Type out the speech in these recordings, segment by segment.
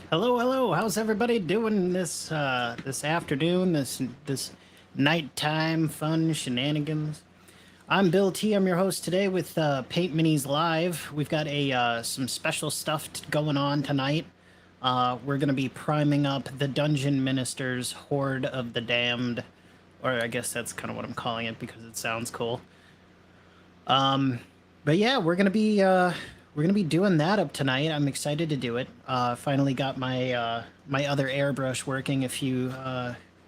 Hello, hello. How's everybody doing this afternoon? This nighttime fun shenanigans. I'm Bill T. I'm your host today with Paint Minis Live. We've got a some special stuff going on tonight. We're gonna be priming up the Dungeon Minister's Horde of the Damned, or I guess that's kind of what I'm calling it because it sounds cool. But yeah, we're gonna be doing that up tonight. I'm excited to do it. Finally got my my other airbrush working. If you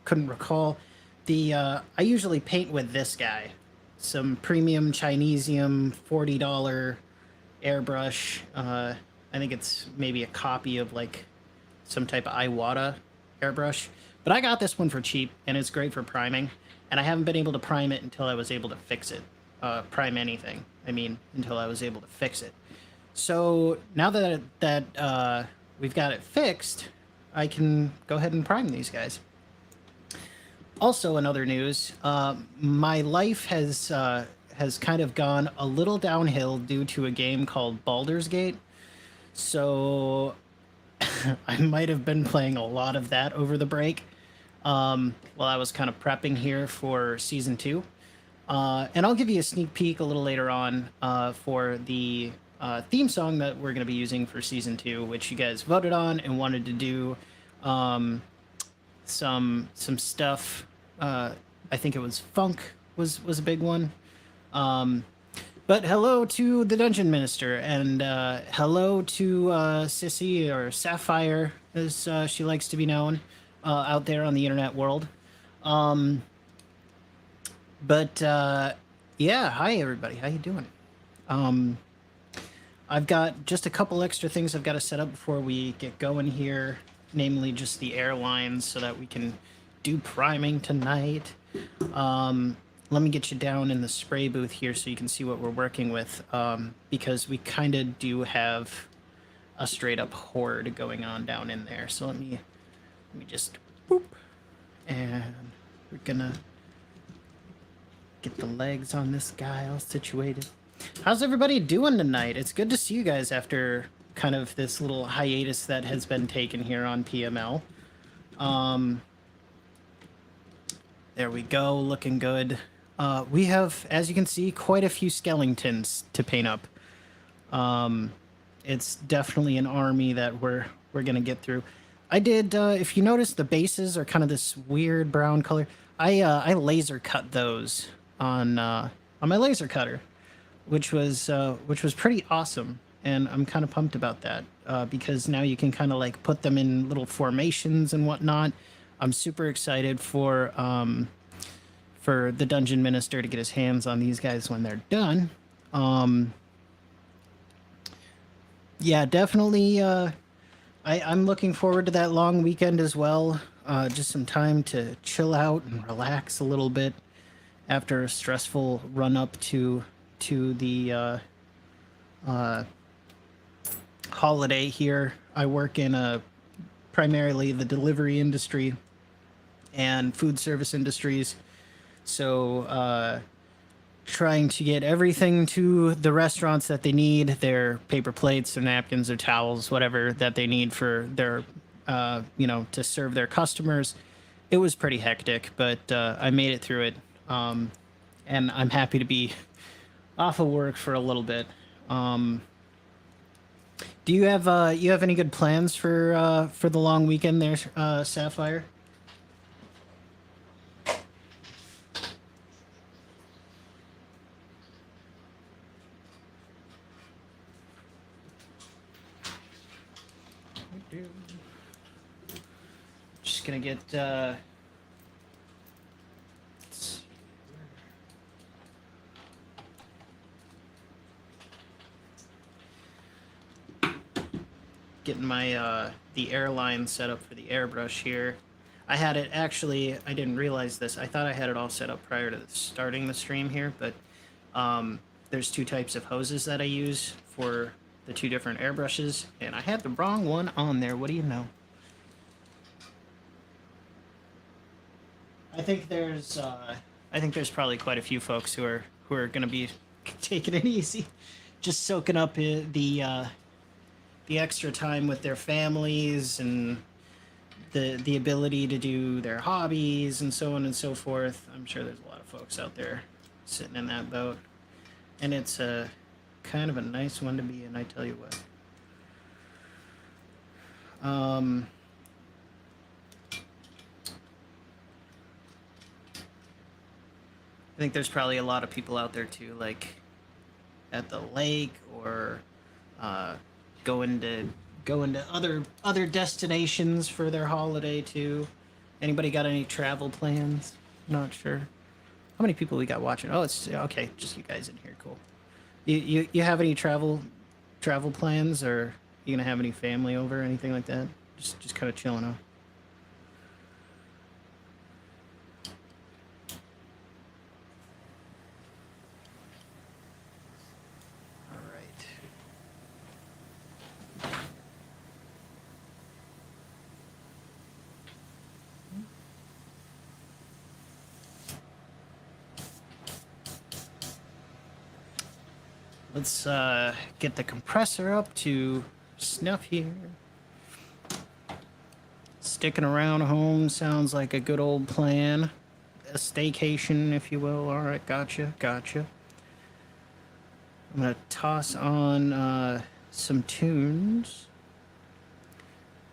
couldn't recall, the I usually paint with this guy, some premium Chinesium $40 airbrush. I think it's maybe a copy of like some type of Iwata airbrush, but I got this one for cheap, and it's great for priming. And I haven't been able to prime it until I was able to fix it. Prime anything. I mean, until I was able to fix it. So now that we've got it fixed, I can go ahead and prime these guys. Also, in other news, my life has kind of gone a little downhill due to a game called Baldur's Gate. So I might have been playing a lot of that over the break while I was kind of prepping here for season 2. And I'll give you a sneak peek a little later on for the theme song that we're going to be using for season 2, which you guys voted on and wanted to do some stuff. I think it was funk was a big one. But hello to the Dungeon Minister, and hello to Sissy, or Sapphire, as she likes to be known out there on the internet world. But yeah, hi everybody. How you doing? I've got just a couple extra things I've got to set up before we get going here, namely just the airlines so that we can do priming tonight. Let me get you down in the spray booth here so you can see what we're working with, because we kind of do have a straight up horde going on down in there. So let me just boop, and we're gonna get the legs on this guy all situated. How's everybody doing tonight? It's good to see you guys after kind of this little hiatus that has been taken here on PML. There we go, looking good. We have, as you can see, quite a few skeletons to paint up. It's definitely an army that we're gonna get through. I did, if you notice, the bases are kind of this weird brown color. I laser cut those on my laser cutter, which was pretty awesome, and I'm kind of pumped about that because now you can kind of like put them in little formations and whatnot. I'm super excited for the Dungeon Minister to get his hands on these guys when they're done. Yeah, definitely. I'm looking forward to that long weekend as well. Just some time to chill out and relax a little bit after a stressful run up to the holiday here. I work in primarily the delivery industry and food service industries, so trying to get everything to the restaurants that they need, their paper plates, their napkins, their towels, whatever that they need for their to serve their customers. It was pretty hectic, but I made it through it, and I'm happy to be off of work for a little bit. Do you have any good plans for the long weekend there, Sapphire? Just gonna get getting my the airline set up for the airbrush here. I had it actually, I didn't realize this. I thought I had it all set up prior to starting the stream here, but there's two types of hoses that I use for the two different airbrushes, and I had the wrong one on there. What do you know? I think there's probably quite a few folks who are going to be taking it easy, just soaking up the the extra time with their families and the ability to do their hobbies and so on and so forth. I'm sure there's a lot of folks out there sitting in that boat, and it's a kind of a nice one to be in, I tell you what. I think there's probably a lot of people out there too, like at the lake or going to other destinations for their holiday too. Anybody got any travel plans? Not sure. How many people we got watching? Oh, it's okay. Just you guys in here. Cool. You have any travel plans, or you gonna have any family over, or anything like that? Just kind of chilling out. All right. Let's get the compressor up to snuff here. Sticking around home sounds like a good old plan. A staycation, if you will. All right, gotcha. I'm gonna toss on some tunes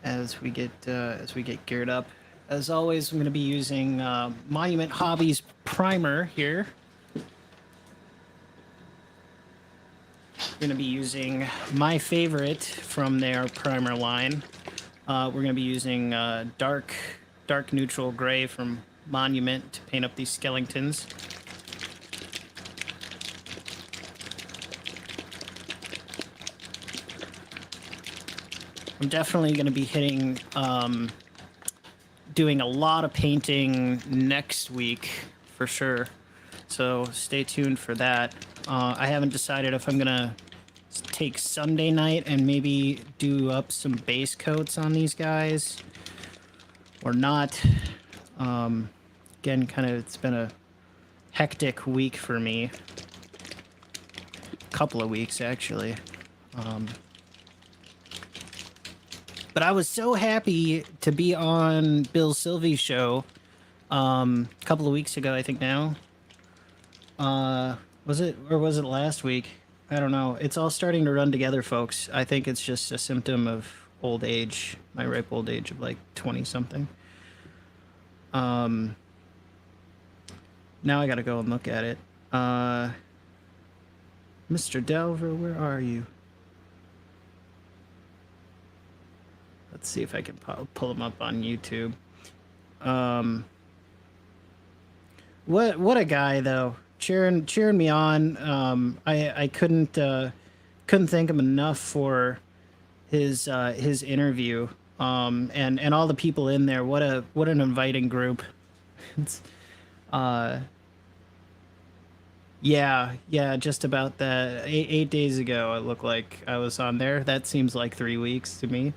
as we get geared up. As always, I'm gonna be using Monument Hobbies Primer here. Going to be using my favorite from their primer line. We're going to be using dark neutral gray from Monument to paint up these skeletons. I'm definitely going to be hitting, doing a lot of painting next week for sure. So stay tuned for that. I haven't decided if I'm gonna take Sunday night and maybe do up some base coats on these guys or not. Again, it's been a hectic week for me. Couple of weeks actually. But I was so happy to be on Bill Sylvie's show a couple of weeks ago, I think now. Was it last week? I don't know. It's all starting to run together, folks. I think it's just a symptom of old age, my ripe old age of like 20 something. Now I gotta go and look at it. Mr. Delver, where are you? Let's see if I can pull him up on YouTube. What a guy though. Cheering me on. I couldn't thank him enough for his interview. And all the people in there. What an inviting group. It's, yeah, just about that. 8 days ago, it looked like I was on there. That seems like 3 weeks to me.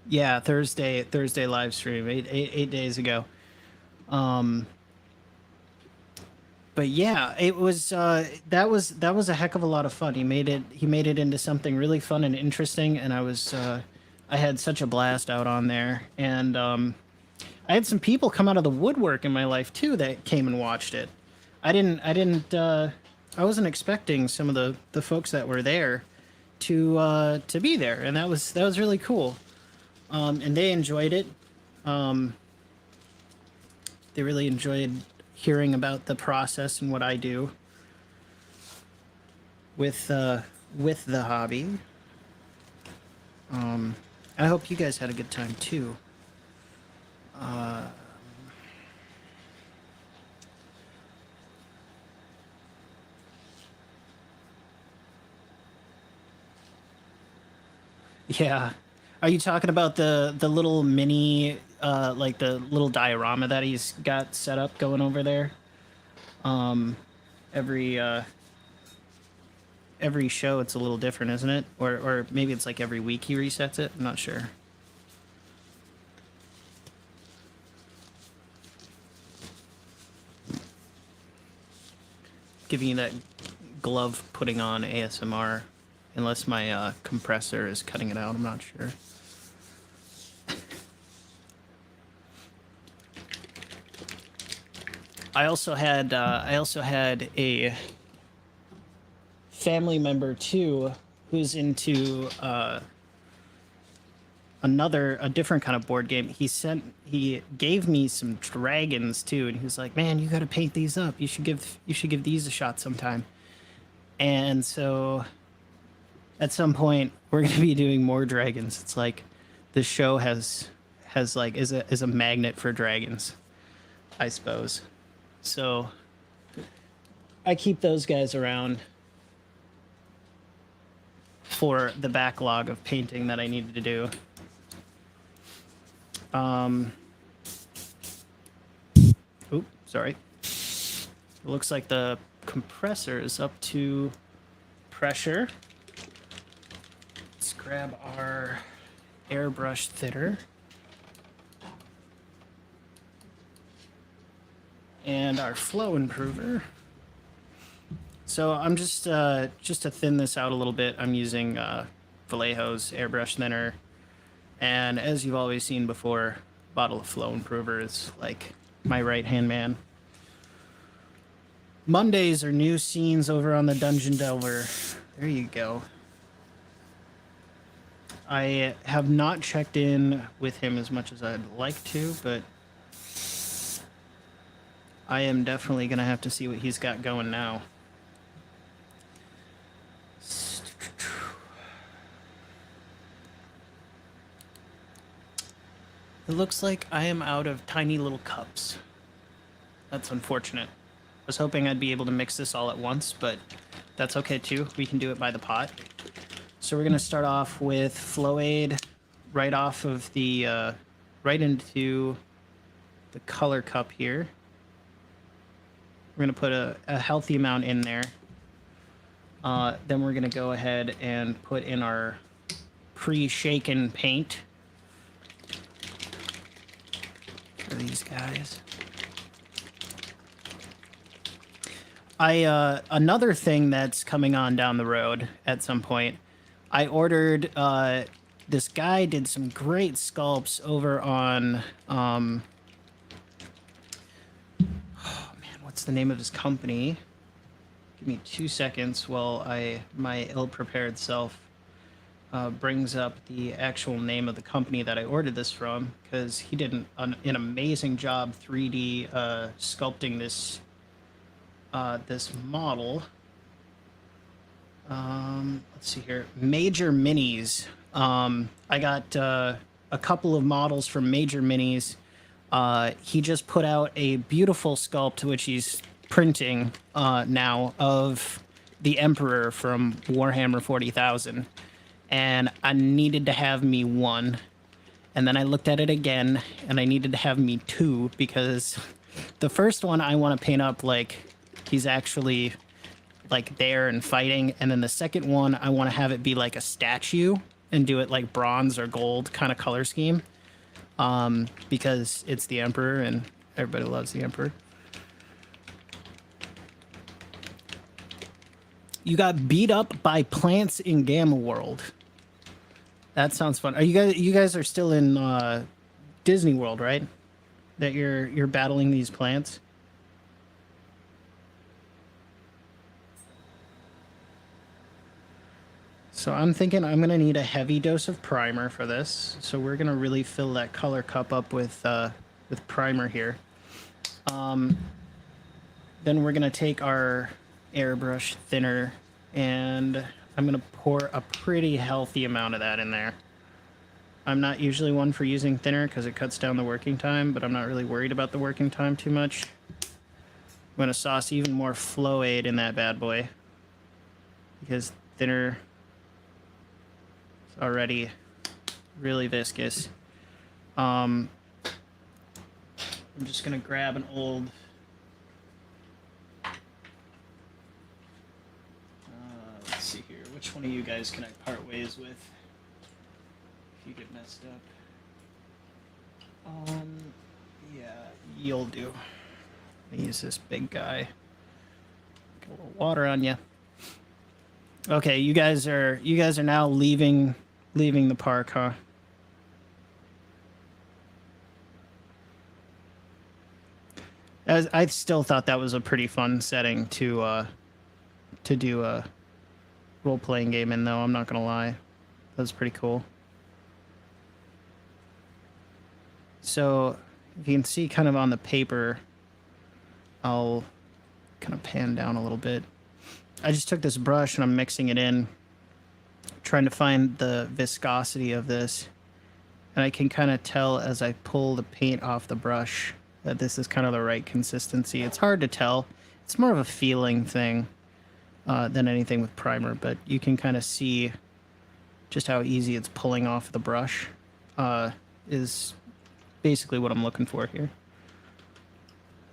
Yeah, Thursday live stream, 8 days ago. But yeah, it was that was a heck of a lot of fun. He made it into something really fun and interesting, and I had such a blast out on there. And I had some people come out of the woodwork in my life too that came and watched it. I wasn't expecting some of the folks that were there to be there, and that was really cool. And they enjoyed it. They really enjoyed hearing about the process and what I do with the hobby. I hope you guys had a good time too. Yeah. Are you talking about the little mini, like the little diorama that he's got set up going over there? Every show it's a little different, isn't it? Or maybe it's like every week he resets it. I'm not sure. giving you that glove putting on ASMR, unless my compressor is cutting it out. I'm not sure. I also had a family member too who's into a different kind of board game. He gave me some dragons too, and he was like, "Man, you got to paint these up. You should give these a shot sometime." And so at some point we're going to be doing more dragons. It's like this show has like is a magnet for dragons, I suppose. So I keep those guys around for the backlog of painting that I needed to do. Oop, sorry. It looks like the compressor is up to pressure. Let's grab our airbrush thinner. And our flow improver. So I'm just to thin this out a little bit, I'm using Vallejo's airbrush thinner. And as you've always seen before, a bottle of flow improver is like my right-hand man. Mondays are new scenes over on the Dungeon Delver. There you go. I have not checked in with him as much as I'd like to, but I am definitely going to have to see what he's got going now. It looks like I am out of tiny little cups. That's unfortunate. I was hoping I'd be able to mix this all at once, but that's okay too. We can do it by the pot. So we're going to start off with Flow Aid right off of the, right into the color cup here. We're going to put a healthy amount in there. Then we're going to go ahead and put in our pre-shaken paint for these guys. Another thing that's coming on down the road at some point, I ordered, this guy did some great sculpts over on, what's the name of his company? Give me 2 seconds while my ill-prepared self brings up the actual name of the company that I ordered this from, because he did an amazing job 3D sculpting this this model. Let's see here, Major Minis. I got a couple of models from Major Minis. He just put out a beautiful sculpt, which he's printing now, of the Emperor from Warhammer 40,000. And I needed to have me one. And then I looked at it again, and I needed to have me two, because the first one I want to paint up like he's actually like there and fighting. And then the second one, I want to have it be like a statue and do it like bronze or gold kind of color scheme. Because it's the Emperor and everybody loves the Emperor. You got beat up by plants in Gamma World. That sounds fun. Are you guys are still in Disney World, right? That you're battling these plants? So I'm thinking I'm gonna need a heavy dose of primer for this. So we're gonna really fill that color cup up with primer here. Then we're gonna take our airbrush thinner, and I'm gonna pour a pretty healthy amount of that in there. I'm not usually one for using thinner because it cuts down the working time, but I'm not really worried about the working time too much. I'm gonna sauce even more Flow Aid in that bad boy, because thinner is already really viscous. I'm just gonna grab an old let's see here, which one of you guys can I part ways with if you get messed up? Yeah, you'll do. Use this big guy Get a little water on you. Okay, you guys are now leaving the park, huh? As I still thought that was a pretty fun setting to do a role playing game in, though. I'm not gonna lie, that was pretty cool. So if you can see, kind of on the paper, I'll kind of pan down a little bit. I just took this brush and I'm mixing it in, trying to find the viscosity of this. And I can kind of tell as I pull the paint off the brush that this is kind of the right consistency. It's hard to tell. It's more of a feeling thing than anything with primer, but you can kind of see just how easy it's pulling off the brush is basically what I'm looking for here.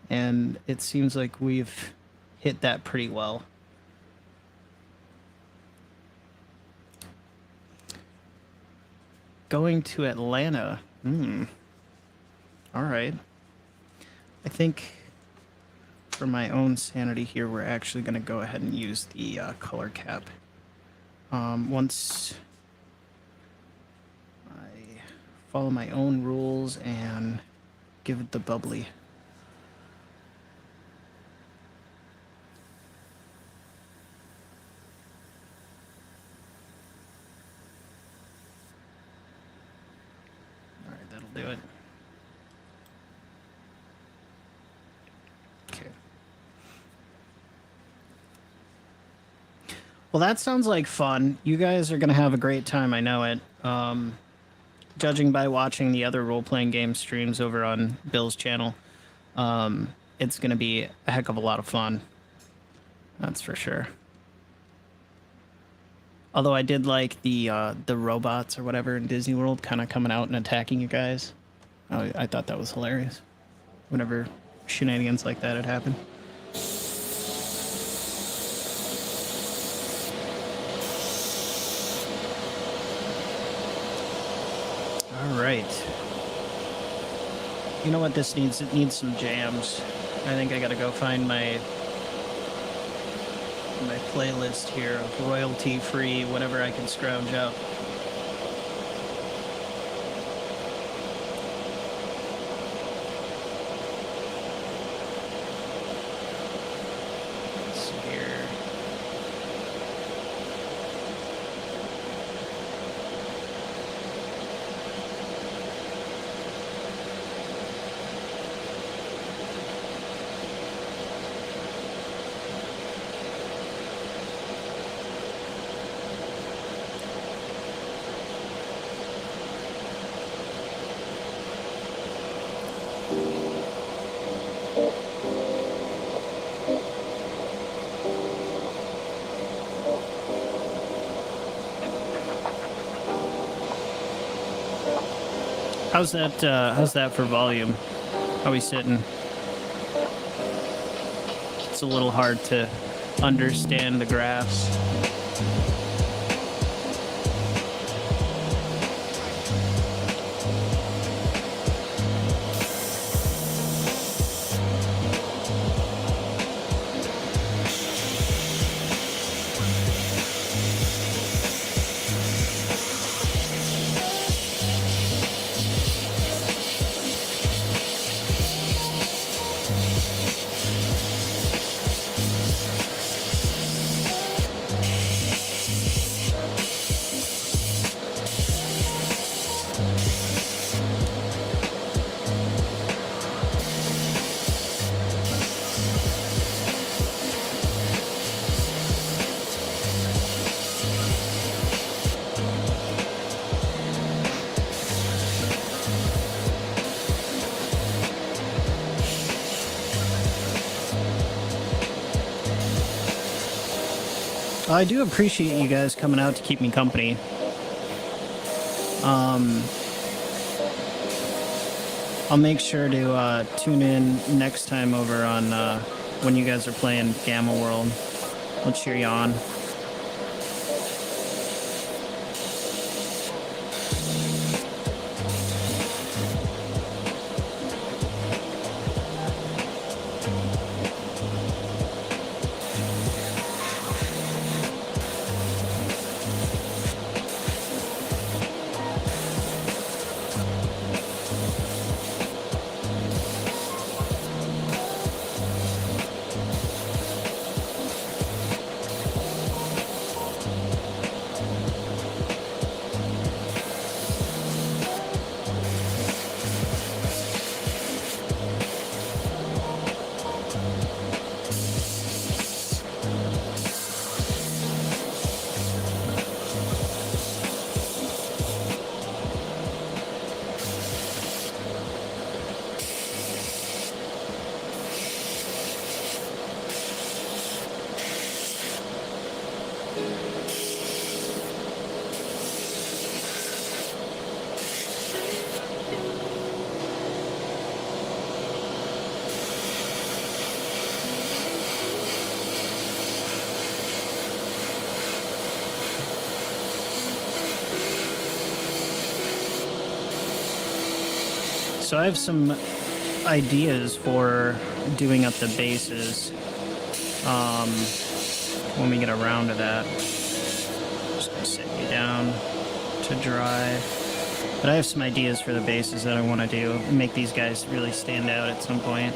And it seems like we've hit that pretty well. Going to Atlanta. All right. I think for my own sanity here, we're actually going to go ahead and use the color cap. Once I follow my own rules and give it the bubbly. All right, that'll do it. Well, that sounds like fun. You guys are going to have a great time, I know it. Judging by watching the other role-playing game streams over on Bill's channel, it's going to be a heck of a lot of fun. That's for sure. Although I did like the robots or whatever in Disney World kind of coming out and attacking you guys. I thought that was hilarious. Whenever shenanigans like that had happened. All right. You know what this needs? It needs some jams. I think I gotta go find my playlist here of royalty-free, whatever I can scrounge up. Let's see here. How's that for volume? How we sitting? It's a little hard to understand the graphs. I do appreciate you guys coming out to keep me company. I'll make sure to tune in next time over on when you guys are playing Gamma World. I'll cheer you on. So I have some ideas for doing up the bases when we get around to that. Just gonna set you down to dry. But I have some ideas for the bases that I want to do. Make these guys really stand out at some point.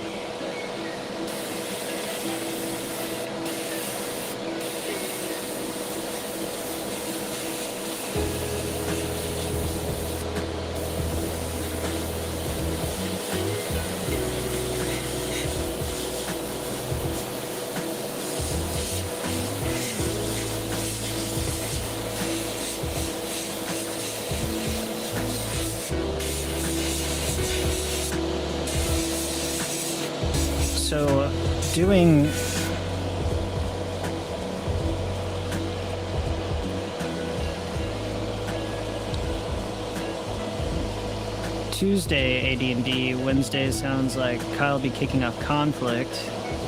So, doing Tuesday AD&D, Wednesday sounds like Kyle be kicking off Conflict.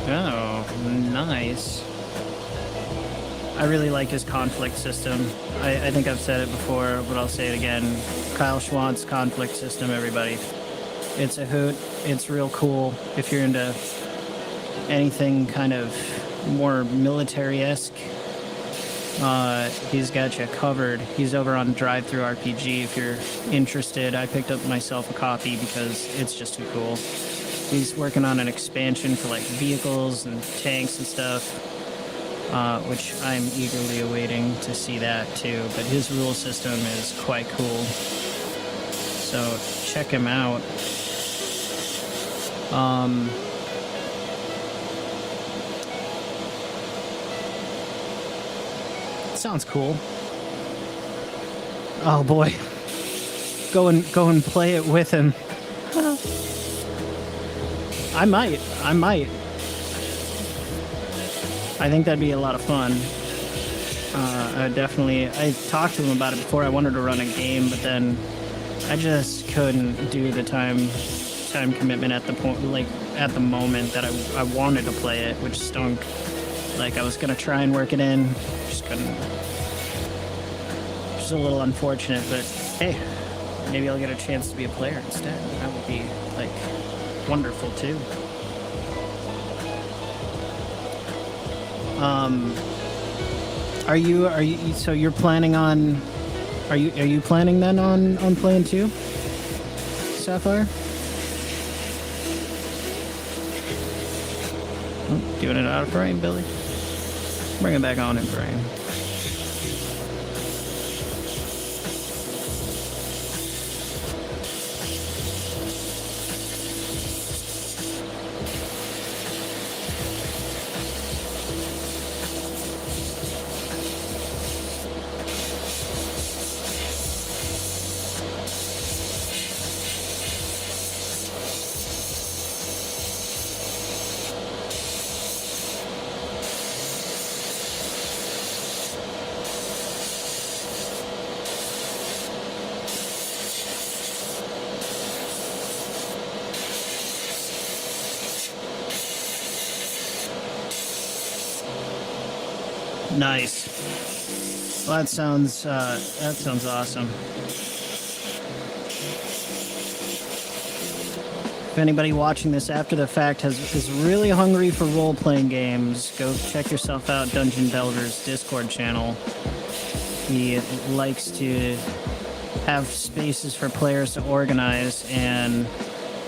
Oh, nice. I really like his conflict system. I think I've said it before, but I'll say it again. Kyle Schwant's conflict system, everybody. It's a hoot. It's real cool if you're into anything kind of more military-esque. He's got you covered. He's over on Drive Through RPG if you're interested. I picked up myself a copy because it's just too cool. He's working on an expansion for like vehicles and tanks and stuff, which I'm eagerly awaiting to see that too. But his rule system is quite cool. So check him out. Sounds cool. Oh boy. Go and play it with him. I might. I think that'd be a lot of fun. I talked to him about it before. I wanted to run a game, but then I just couldn't do the time commitment at the point, like at the moment that I wanted to play it, which stunk. Like I was gonna try and work it in, just couldn't. Which is a little unfortunate, but hey, maybe I'll get a chance to be a player instead. That would be like wonderful too. Are you so you're planning on are you planning then on playing too, Sapphire? Oh, doing it out of frame, Billy. Bring it back on in frame. Nice. Well, that sounds awesome. If anybody watching this after the fact is really hungry for role-playing games, go check yourself out Dungeon Delver's Discord channel. He likes to have spaces for players to organize, and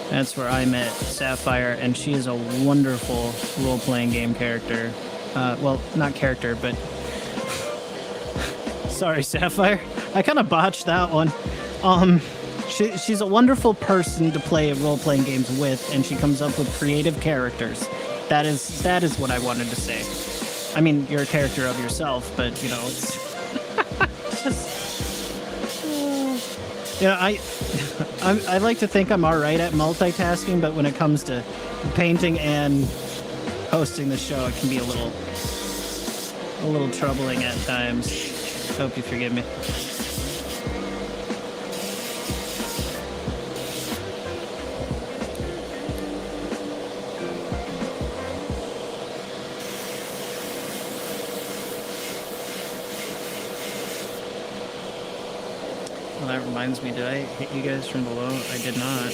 that's where I met Sapphire, and she is a wonderful role-playing game character. Well, not character, but... Sorry, Sapphire. I kind of botched that one. She's a wonderful person to play role-playing games with, and she comes up with creative characters. That is what I wanted to say. I mean, you're a character of yourself, but, you know, it's... just... Yeah, I like to think I'm alright at multitasking, but when it comes to painting and hosting the show, it can be a little troubling at times. Hope you forgive me. Well, that reminds me, did I hit you guys from below? I did not.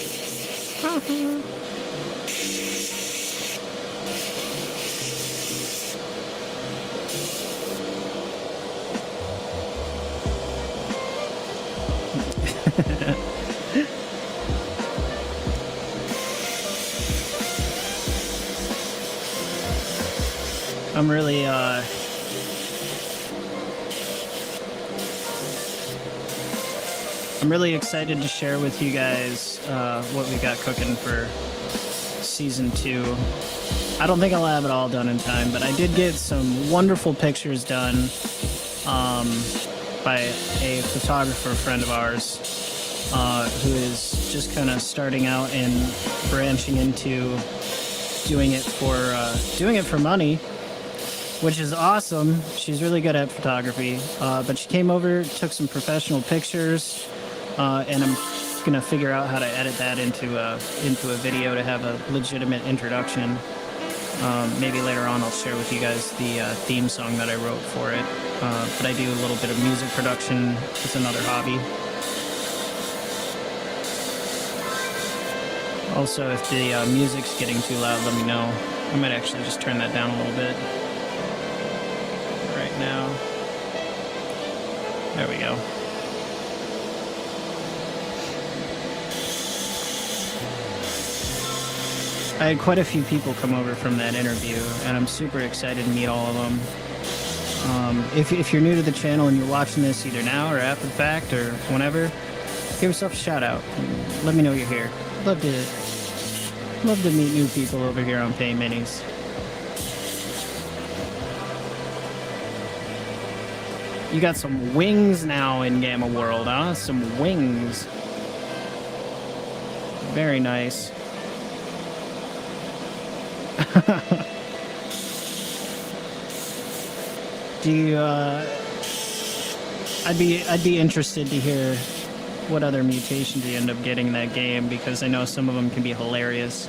I'm really, I'm really excited to share with you guys what we got cooking for Season 2. I don't think I'll have it all done in time, but I did get some wonderful pictures done by a photographer friend of ours who is just kind of starting out and branching into doing it for money, which is awesome. She's really good at photography, but she came over, took some professional pictures, and I'm gonna figure out how to edit that into a video to have a legitimate introduction. Maybe later on I'll share with you guys the theme song that I wrote for it. But I do a little bit of music production as another hobby. Also, if the music's getting too loud, let me know. I might actually just turn that down a little bit right now. There we go. I had quite a few people come over from that interview, and I'm super excited to meet all of them. If you're new to the channel and you're watching this either now or after the fact or whenever, give yourself a shout out. Let me know you're here. Love to meet new people over here on Paint Minis. You got some wings now in Gamma World, huh? Some wings. Very nice. Do you, I'd be interested to hear what other mutations you end up getting in that game, because I know some of them can be hilarious.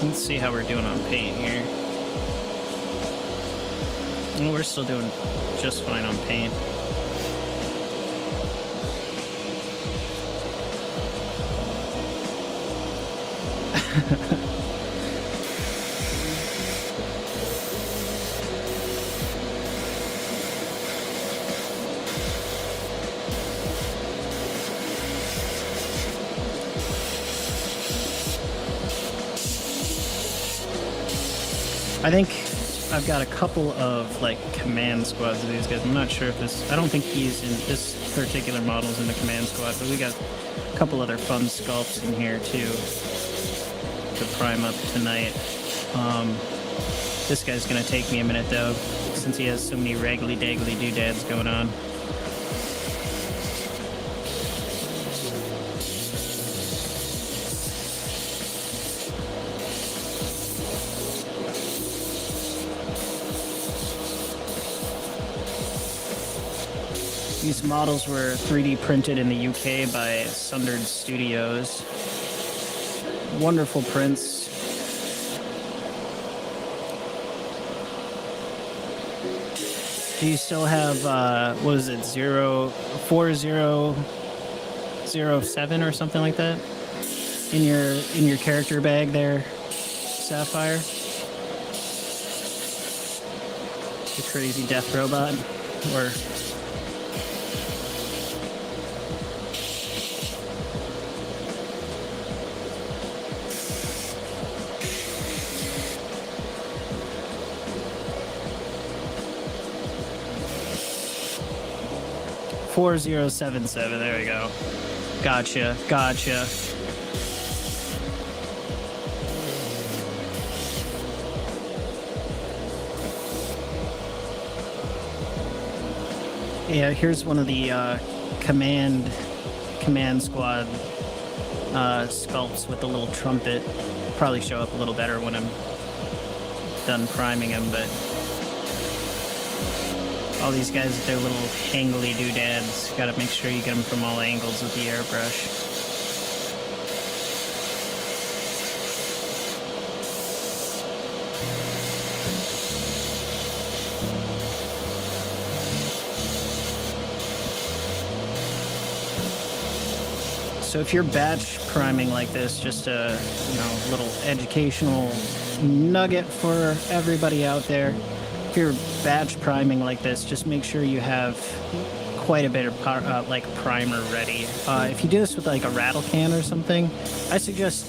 Let's see how we're doing on paint here. Well, we're still doing just fine on paint. I think I've got a couple of like command squads of these guys. I'm not sure if this, I don't think he's in this particular model's in the command squad, but we got a couple other fun sculpts in here too to prime up tonight. This guy's gonna take me a minute though, since he has so many raggly daggly doodads going on. These models were 3D printed in the UK by Sundered Studios. Wonderful prints. Do you still have, what is it, 4007 or something like that? In your character bag there, Sapphire? The crazy death robot? Or... 4077, there we go. Gotcha. Yeah, here's one of the command squad sculpts with the little trumpet. Probably show up a little better when I'm done priming them, but all these guys with their little hangly doodads, gotta make sure you get them from all angles with the airbrush. So if you're batch priming like this, just a little educational nugget for everybody out there. If you're batch priming like this, just make sure you have quite a bit of primer ready. If you do this with like a rattle can or something, I suggest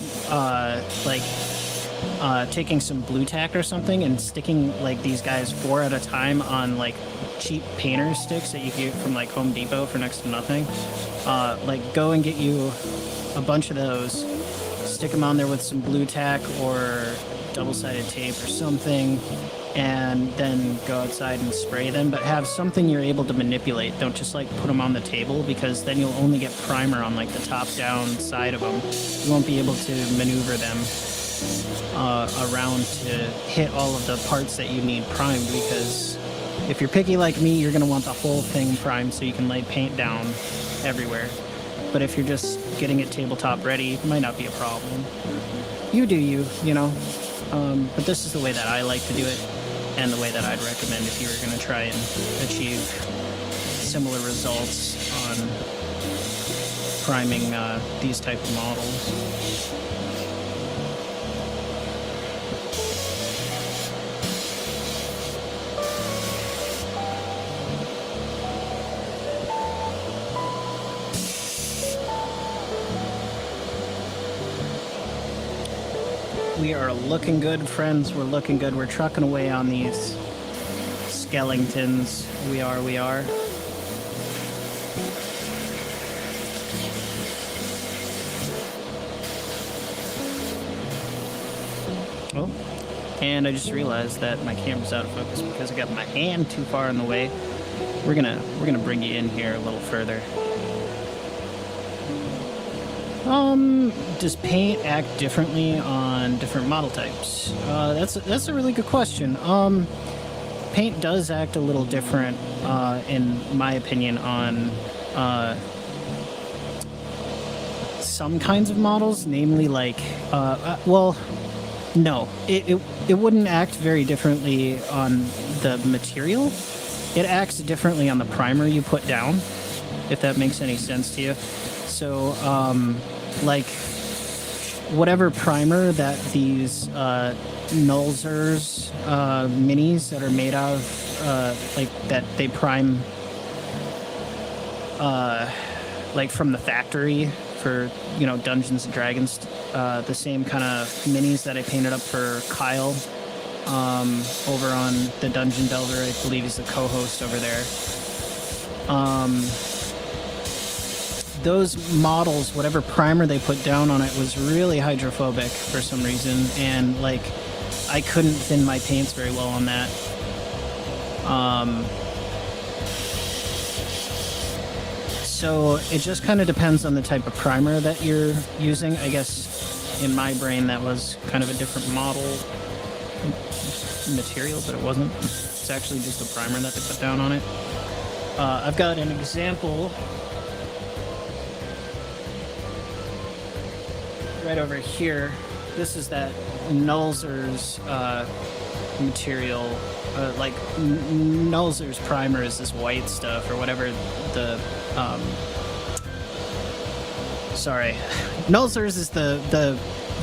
taking some blue tack or something and sticking like these guys 4 at a time on like cheap painter sticks that you get from like Home Depot for next to nothing. Like go and get you a bunch of those, stick them on there with some blue tack or double-sided tape or something, and then go outside and spray them, but have something you're able to manipulate. Don't just like put them on the table, because then you'll only get primer on like the top down side of them. You won't be able to maneuver them around to hit all of the parts that you need primed, because if you're picky like me, you're going to want the whole thing primed so you can lay paint down everywhere. But if you're just getting it tabletop ready, it might not be a problem. You do you, but this is the way that I like to do it, and the way that I'd recommend if you were going to try and achieve similar results on priming these type of models. We are looking good, friends. We're looking good. We're trucking away on these skeletons. We are. Oh, and I just realized that my camera's out of focus because I got my hand too far in the way. We're gonna bring you in here a little further. Does paint act differently on different model types? That's a really good question. Paint does act a little different, in my opinion, on some kinds of models, namely like, no, it wouldn't act very differently on the material. It acts differently on the primer you put down, if that makes any sense to you. So, like, whatever primer that these Nulzers minis that are made out of, like, that they prime, like, from the factory for, Dungeons and Dragons, the same kind of minis that I painted up for Kyle over on the Dungeon Delver. I believe he's the co-host over there. Those models, whatever primer they put down on it, was really hydrophobic for some reason, and like I couldn't thin my paints very well on that. So it just kind of depends on the type of primer that you're using. I guess in my brain that was kind of a different model material, but it wasn't. It's actually just a primer that they put down on it. I've got an example right over here. This is that Nulzer's material. Like Nulzer's primer is this white stuff or whatever the sorry, Nulzer's is the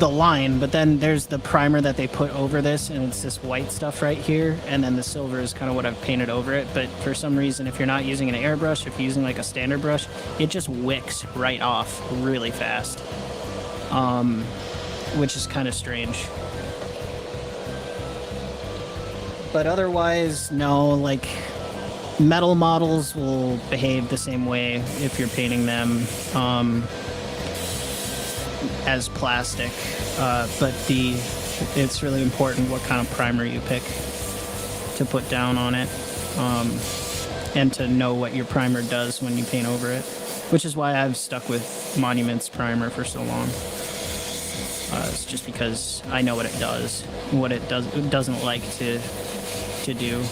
line, but then there's the primer that they put over this, and it's this white stuff right here, and then the silver is kind of what I've painted over it. But for some reason, if you're not using an airbrush, if you're using like a standard brush, it just wicks right off really fast, which is kind of strange. But otherwise, no, like metal models will behave the same way if you're painting them as plastic, but it's really important what kind of primer you pick to put down on it. and to know what your primer does when you paint over it, which is why I've stuck with Monuments primer for so long. It's just because I know what it does, what it doesn't like to do.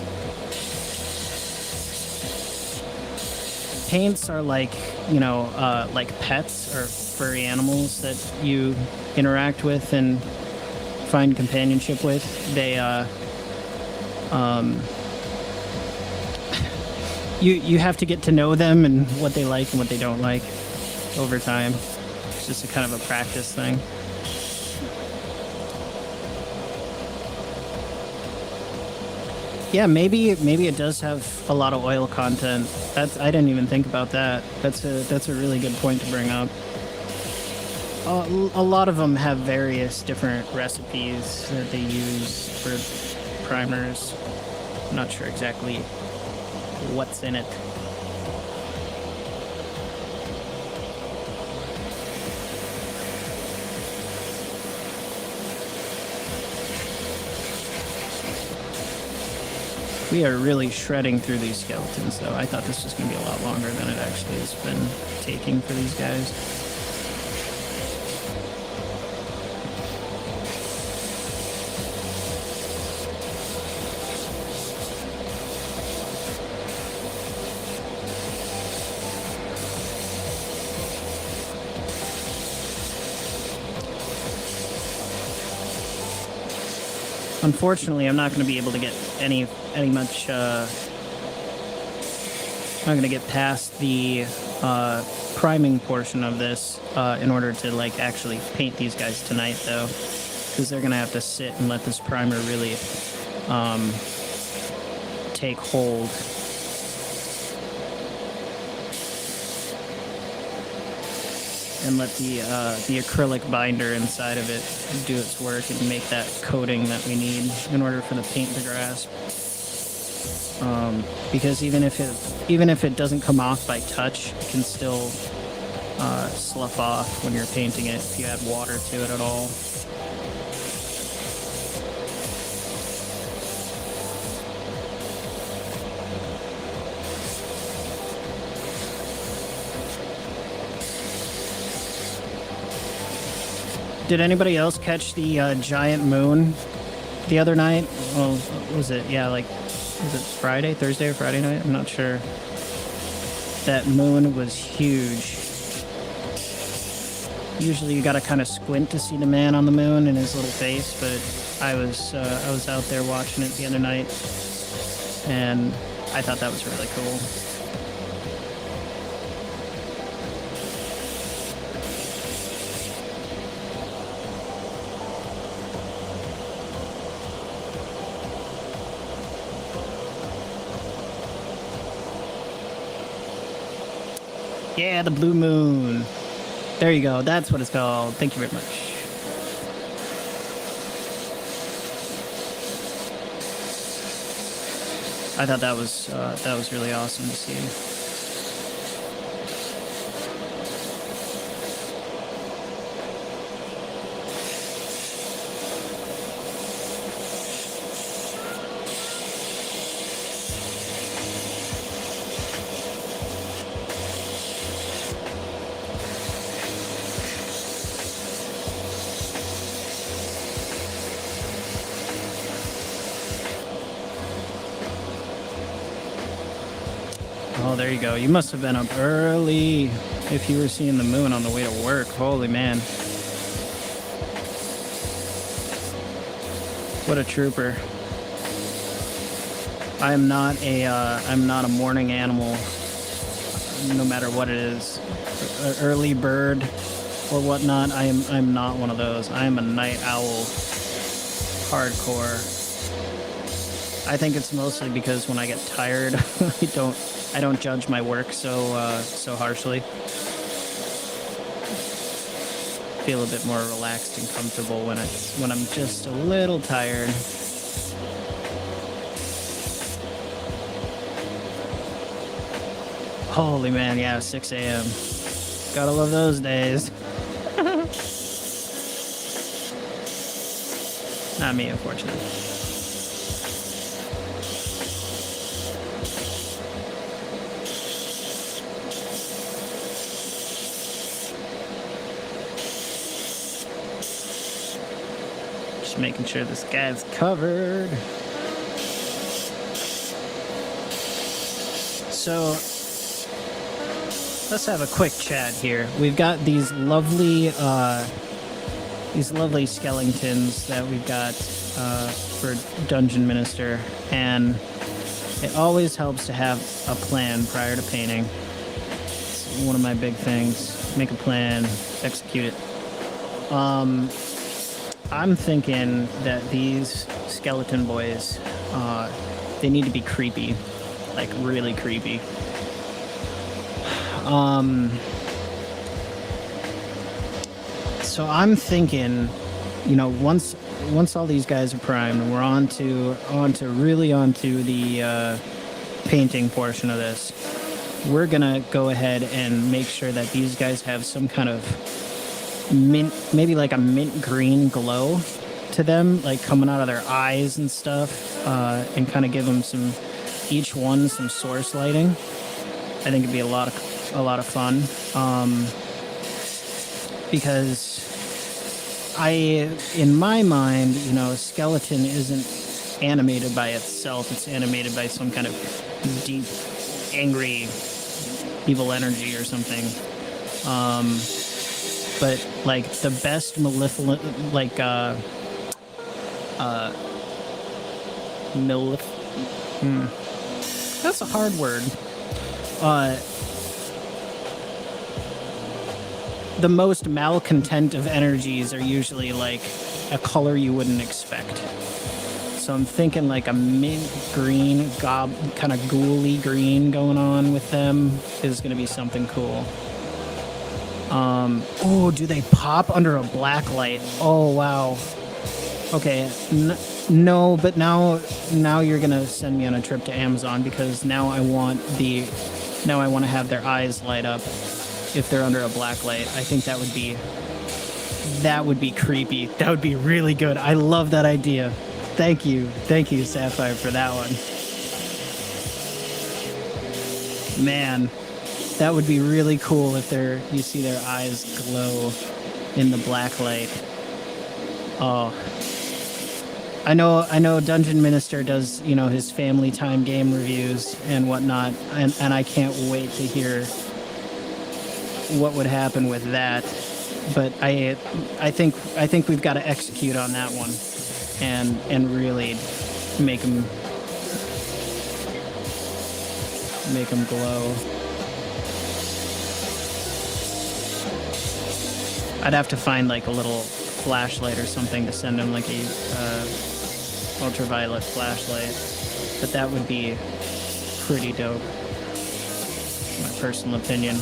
Paints are like, you know, like pets or furry animals that you interact with and find companionship with. They, you have to get to know them and what they like and what they don't like over time. It's just a kind of a practice thing. Yeah, maybe it does have a lot of oil content. I didn't even think about that. That's a really good point to bring up. A lot of them have various different recipes that they use for primers. I'm not sure exactly what's in it. We are really shredding through these skeletons, though. I thought this was going to be a lot longer than it actually has been taking for these guys. Unfortunately, I'm not going to be able to get any much. I'm not going to get past the priming portion of this in order to like actually paint these guys tonight, though, because they're going to have to sit and let this primer really take hold. And let the acrylic binder inside of it do its work and make that coating that we need in order for the paint to grasp. Because even if it doesn't come off by touch, it can still slough off when you're painting it if you add water to it at all. Did anybody else catch the giant moon the other night? Well, what was it? Yeah, like, was it Friday, Thursday or Friday night? I'm not sure. That moon was huge. Usually you gotta kind of squint to see the man on the moon and his little face, but I was out there watching it the other night, and I thought that was really cool. Yeah, the blue moon. There you go. That's what it's called. Thank you very much. I thought that was really awesome to see. Oh, there you go. You must have been up early if you were seeing the moon on the way to work. Holy man. What a trooper. I'm not a morning animal, no matter what it is. An early bird or whatnot, I'm not one of those. I am a night owl. Hardcore. I think it's mostly because when I get tired, I don't judge my work so harshly. Feel a bit more relaxed and comfortable when I'm just a little tired. Holy man, yeah, 6 a.m. Gotta love those days. Not me, unfortunately. Just making sure this guy's covered. So let's have a quick chat here. We've got these lovely skeletons that we've got for Dungeon Minister, and it always helps to have a plan prior to painting. It's one of my big things. Make a plan, execute it. I'm thinking that these skeleton boys, they need to be creepy, like really creepy. So I'm thinking, you know, once all these guys are primed, and we're onto the painting portion of this, we're gonna go ahead and make sure that these guys have some kind of maybe like a mint green glow to them, like coming out of their eyes and stuff, and kind of give them each one some source lighting. I think it'd be a lot of fun, because in my mind, you know, a skeleton isn't animated by itself. It's animated by some kind of deep, angry, evil energy or something. But like the best malevolent, like that's a hard word. The most malcontent of energies are usually like a color you wouldn't expect. So I'm thinking like a mint green, kind of ghouly green going on with them is going to be something cool. Oh, do they pop under a black light? Oh, wow. Okay, no, but now you're going to send me on a trip to Amazon, because now I want to have their eyes light up if they're under a black light. I think that would be creepy. That would be really good. I love that idea. Thank you, Sapphire, for that one. Man, that would be really cool if you see their eyes glow in the black light. Oh, I know Dungeon Minister does, you know, his family time game reviews and whatnot, and I can't wait to hear what would happen with that. But I think we've got to execute on that one, and really make them glow. I'd have to find like a little flashlight or something to send them, like a ultraviolet flashlight, but that would be pretty dope, my personal opinion.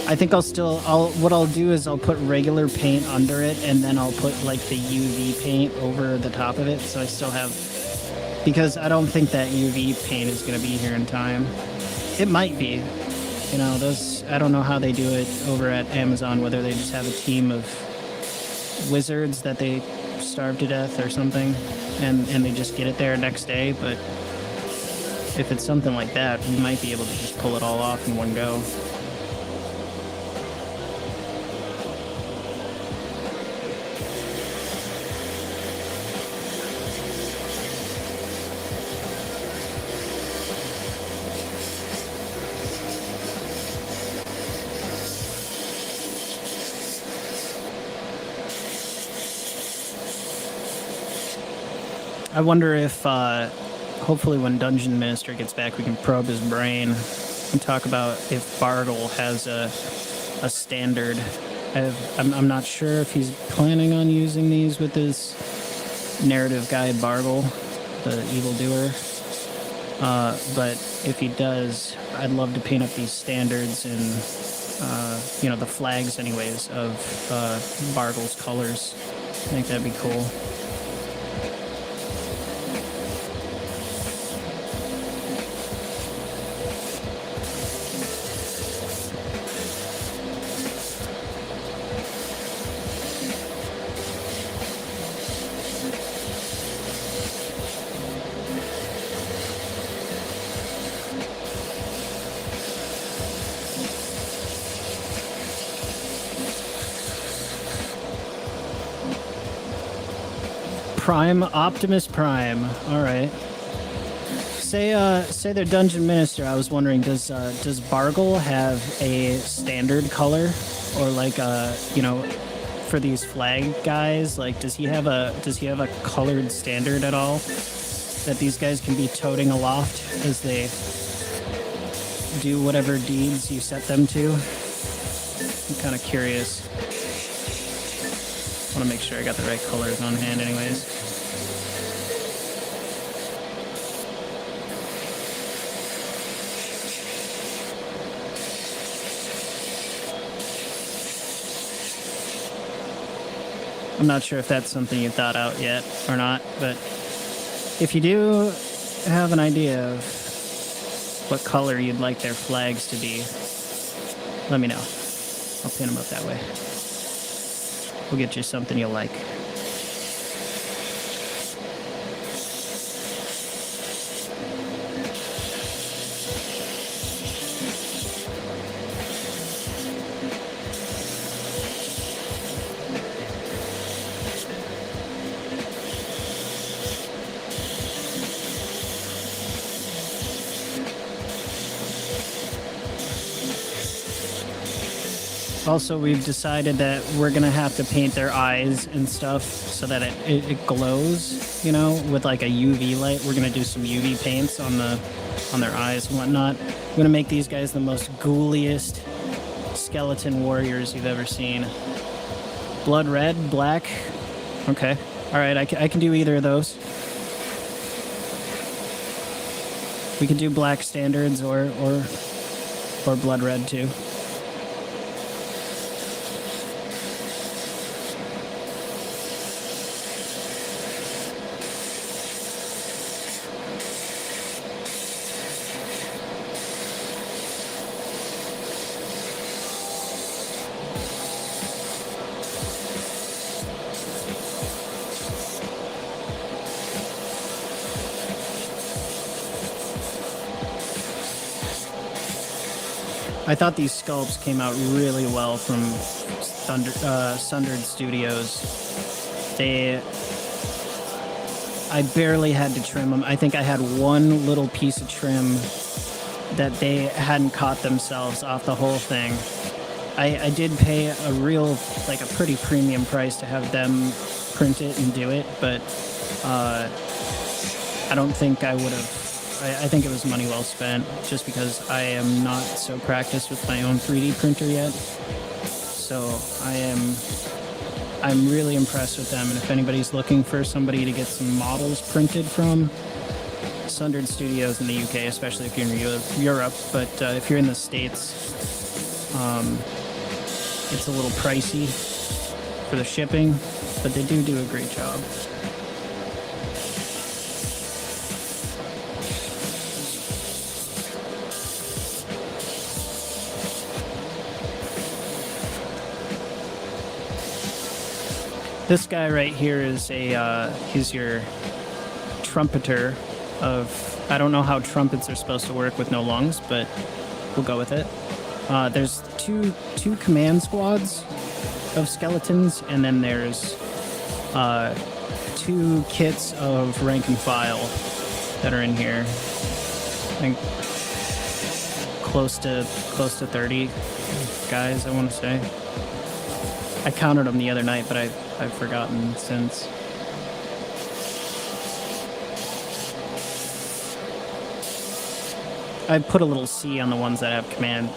I think what I'll do is I'll put regular paint under it, and then I'll put like the UV paint over the top of it, so I still have, because I don't think that UV paint is going to be here in time. It might be, you know, I don't know how they do it over at Amazon, whether they just have a team of wizards that they starve to death or something, and they just get it there next day. But if it's something like that, we might be able to just pull it all off in one go. I wonder if, hopefully when Dungeon Minister gets back, we can probe his brain and talk about if Bargle has a standard. I'm not sure if he's planning on using these with his narrative guy, Bargle, the evildoer. But if he does, I'd love to paint up these standards and, you know, the flags anyways of Bargle's colors. I think that'd be cool. Prime, Optimus Prime. All right. Say their dungeon minister. I was wondering, does Bargle have a standard color, or like you know, for these flag guys, like does he have a colored standard at all that these guys can be toting aloft as they do whatever deeds you set them to? I'm kind of curious. I want to make sure I got the right colors on hand, anyways. I'm not sure if that's something you thought out yet or not, but if you do have an idea of what color you'd like their flags to be, let me know. I'll pin them up that way. We'll get you something you'll like. Also, we've decided that we're gonna have to paint their eyes and stuff so that it glows, you know, with like a UV light. We're gonna do some UV paints on their eyes and whatnot. We're gonna make these guys the most ghouliest skeleton warriors you've ever seen. Blood red, black. Okay, all right, I can do either of those. We can do black standards or blood red too. I thought these sculpts came out really well from Sundered Studios. I barely had to trim them. I think I had one little piece of trim that they hadn't caught themselves off the whole thing. I did pay a pretty premium price to have them print it and do it, but I don't think I would have. I think it was money well spent, just because I am not so practiced with my own 3D printer yet. So I'm really impressed with them, and if anybody's looking for somebody to get some models printed from, Sundered Studios in the UK, especially if you're in Europe, but if you're in the States, it's a little pricey for the shipping, but they do a great job. This guy right here is he's your trumpeter of, I don't know how trumpets are supposed to work with no lungs, but we'll go with it. There's two command squads of skeletons, and then there's 2 kits of rank and file that are in here. I think close to 30 guys, I want to say. I counted them the other night, but I've forgotten since. I put a little C on the ones that have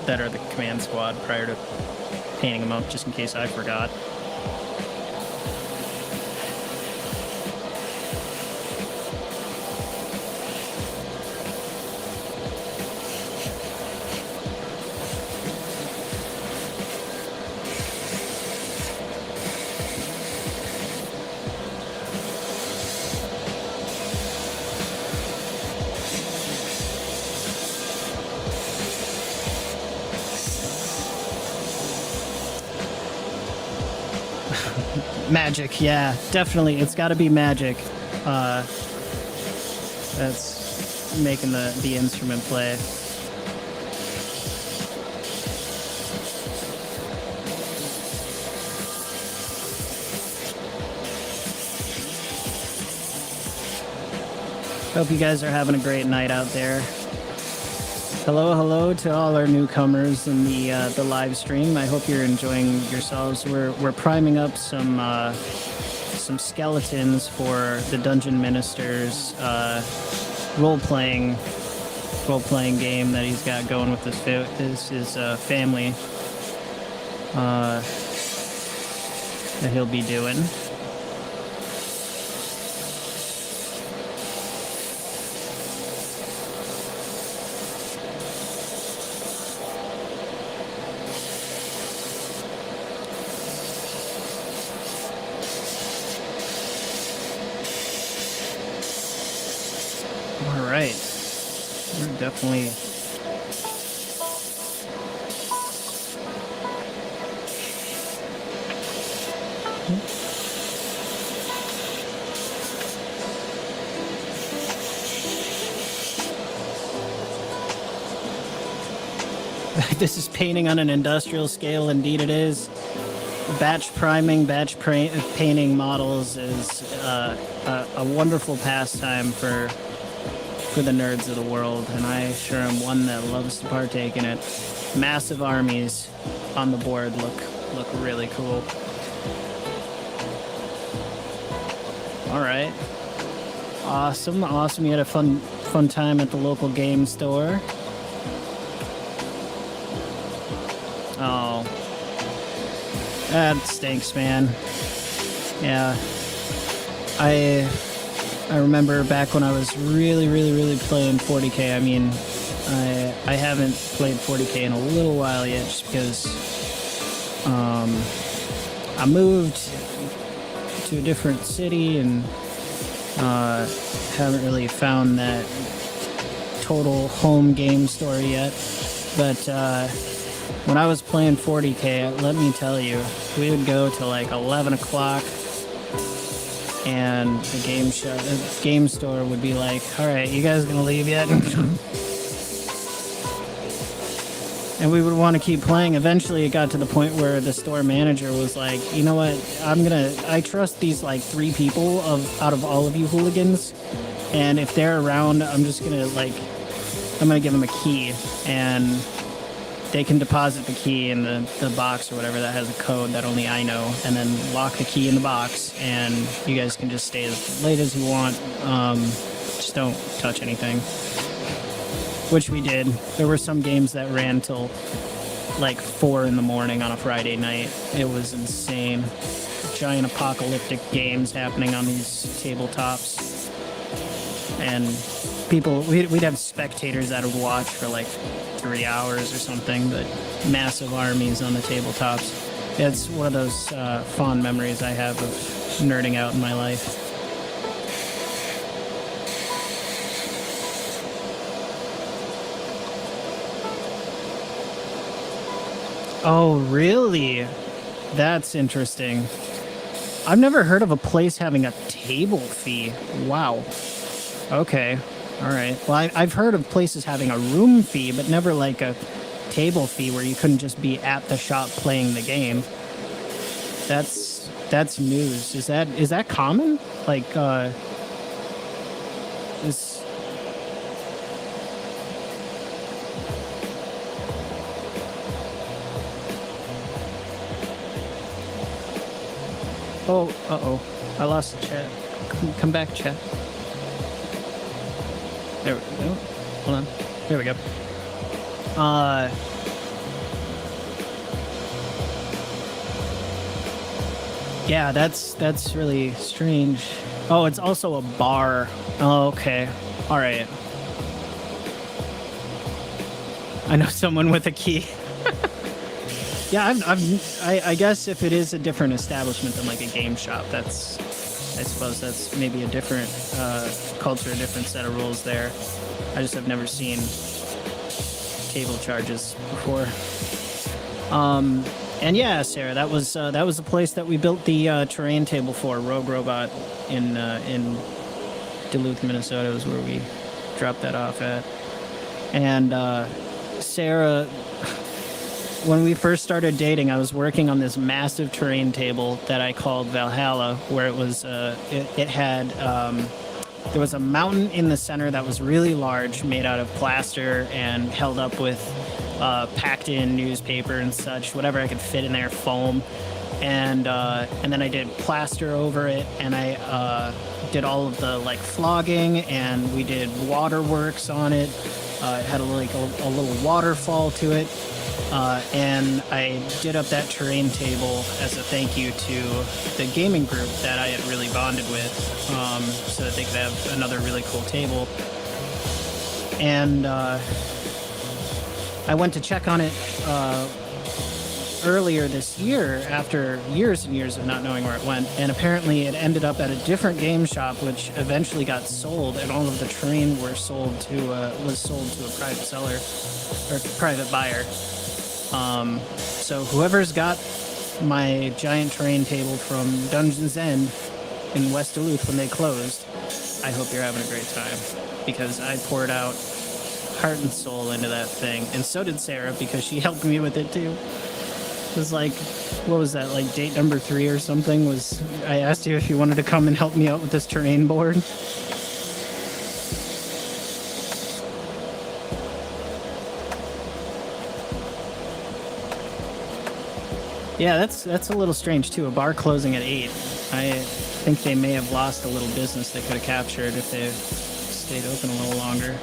that are the command squad prior to painting them up, just in case I forgot. Magic, yeah, definitely. It's got to be magic. That's making the instrument play. Hope you guys are having a great night out there. Hello, hello to all our newcomers in the live stream. I hope you're enjoying yourselves. We're priming up some skeletons for the Dungeon Minister's role-playing game that he's got going with his family that he'll be doing. All right, we're definitely this is painting on an industrial scale. Indeed it is. Batch priming, painting models is a wonderful pastime for the nerds of the world, and I sure am one that loves to partake in it. Massive armies on the board look really cool. All right, awesome. You had a fun time at the local game store. Oh, that stinks, man. Yeah, I remember back when I was really playing 40K. I mean, I haven't played 40K in a little while yet, just because I moved to a different city and haven't really found that total home game store yet. But when I was playing 40K, let me tell you, we would go to like 11 o'clock. And the game store would be like, all right, you guys gonna leave yet? And we would want to keep playing. Eventually it got to the point where the store manager was like, you know what, I trust these like 3 people out of all of you hooligans, and if they're around, I'm gonna give them a key, and they can deposit the key in the box or whatever that has a code that only I know, and then lock the key in the box, and you guys can just stay as late as you want. Just don't touch anything. Which we did. There were some games that ran till like 4 in the morning on a Friday night. It was insane. Giant apocalyptic games happening on these tabletops. And we'd have spectators that would watch for like 3 hours or something, but massive armies on the tabletops. It's one of those fond memories I have of nerding out in my life. Oh, really? That's interesting. I've never heard of a place having a table fee. Wow. Okay. All right. Well, I've heard of places having a room fee, but never like a table fee where you couldn't just be at the shop playing the game. That's news. Is that common? Like, is... Oh, uh-oh. I lost the chat. Come back, chat. There we go. Hold on. There we go. Yeah, that's really strange. Oh, it's also a bar. Oh, okay. All right. I know someone with a key. Yeah, I guess if it is a different establishment than like a game shop, I suppose that's maybe a different culture, a different set of rules there. I just have never seen table charges before. And yeah, Sarah, that was the place that we built the terrain table for. Rogue Robot in Duluth, Minnesota was where we dropped that off at. And Sarah, when we first started dating, I was working on this massive terrain table that I called Valhalla, where it was it had there was a mountain in the center that was really large, made out of plaster and held up with packed in newspaper and such, whatever I could fit in there, foam. And then I did plaster over it, and I did all of the like flogging, and we did waterworks on it. It had a little waterfall to it, and I did up that terrain table as a thank you to the gaming group that I had really bonded with, so that they could have another really cool table. And I went to check on it earlier this year after years and years of not knowing where it went, and apparently it ended up at a different game shop, which eventually got sold, and all of the terrain was sold to a private seller or private buyer. So whoever's got my giant terrain table from Dungeon's End in West Duluth when they closed, I hope you're having a great time, because I poured out heart and soul into that thing, and so did Sarah, because she helped me with it too. It was like, what was that, like date number 3 or something? Was I asked you if you wanted to come and help me out with this terrain board? Yeah, that's a little strange too. A bar closing at 8. I think they may have lost a little business they could have captured if they stayed open a little longer.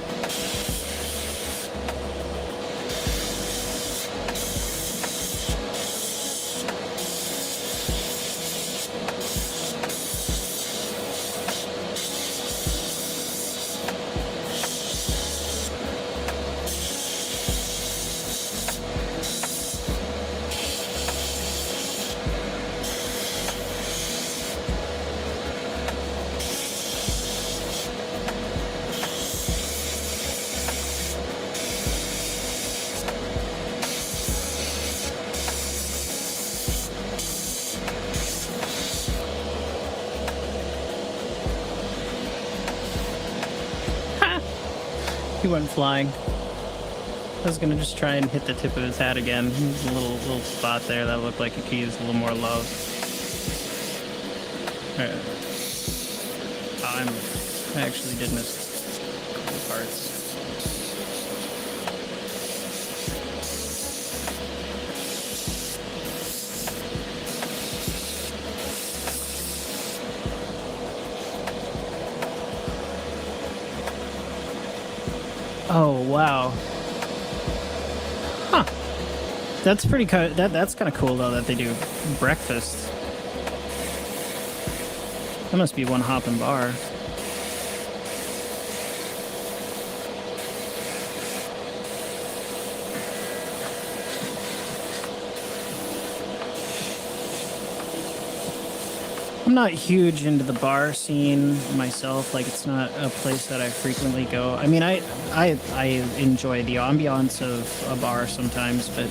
He went flying. I was gonna just try and hit the tip of his hat again. There's a little spot there that looked like it could use a little more love. Alright. I actually did miss a couple parts. Oh wow. Huh. That's pretty that's kind of cool though that they do breakfast. That must be one hopping bar. I'm not huge into the bar scene myself. Like, it's not a place that I frequently go. I mean, I enjoy the ambiance of a bar sometimes, but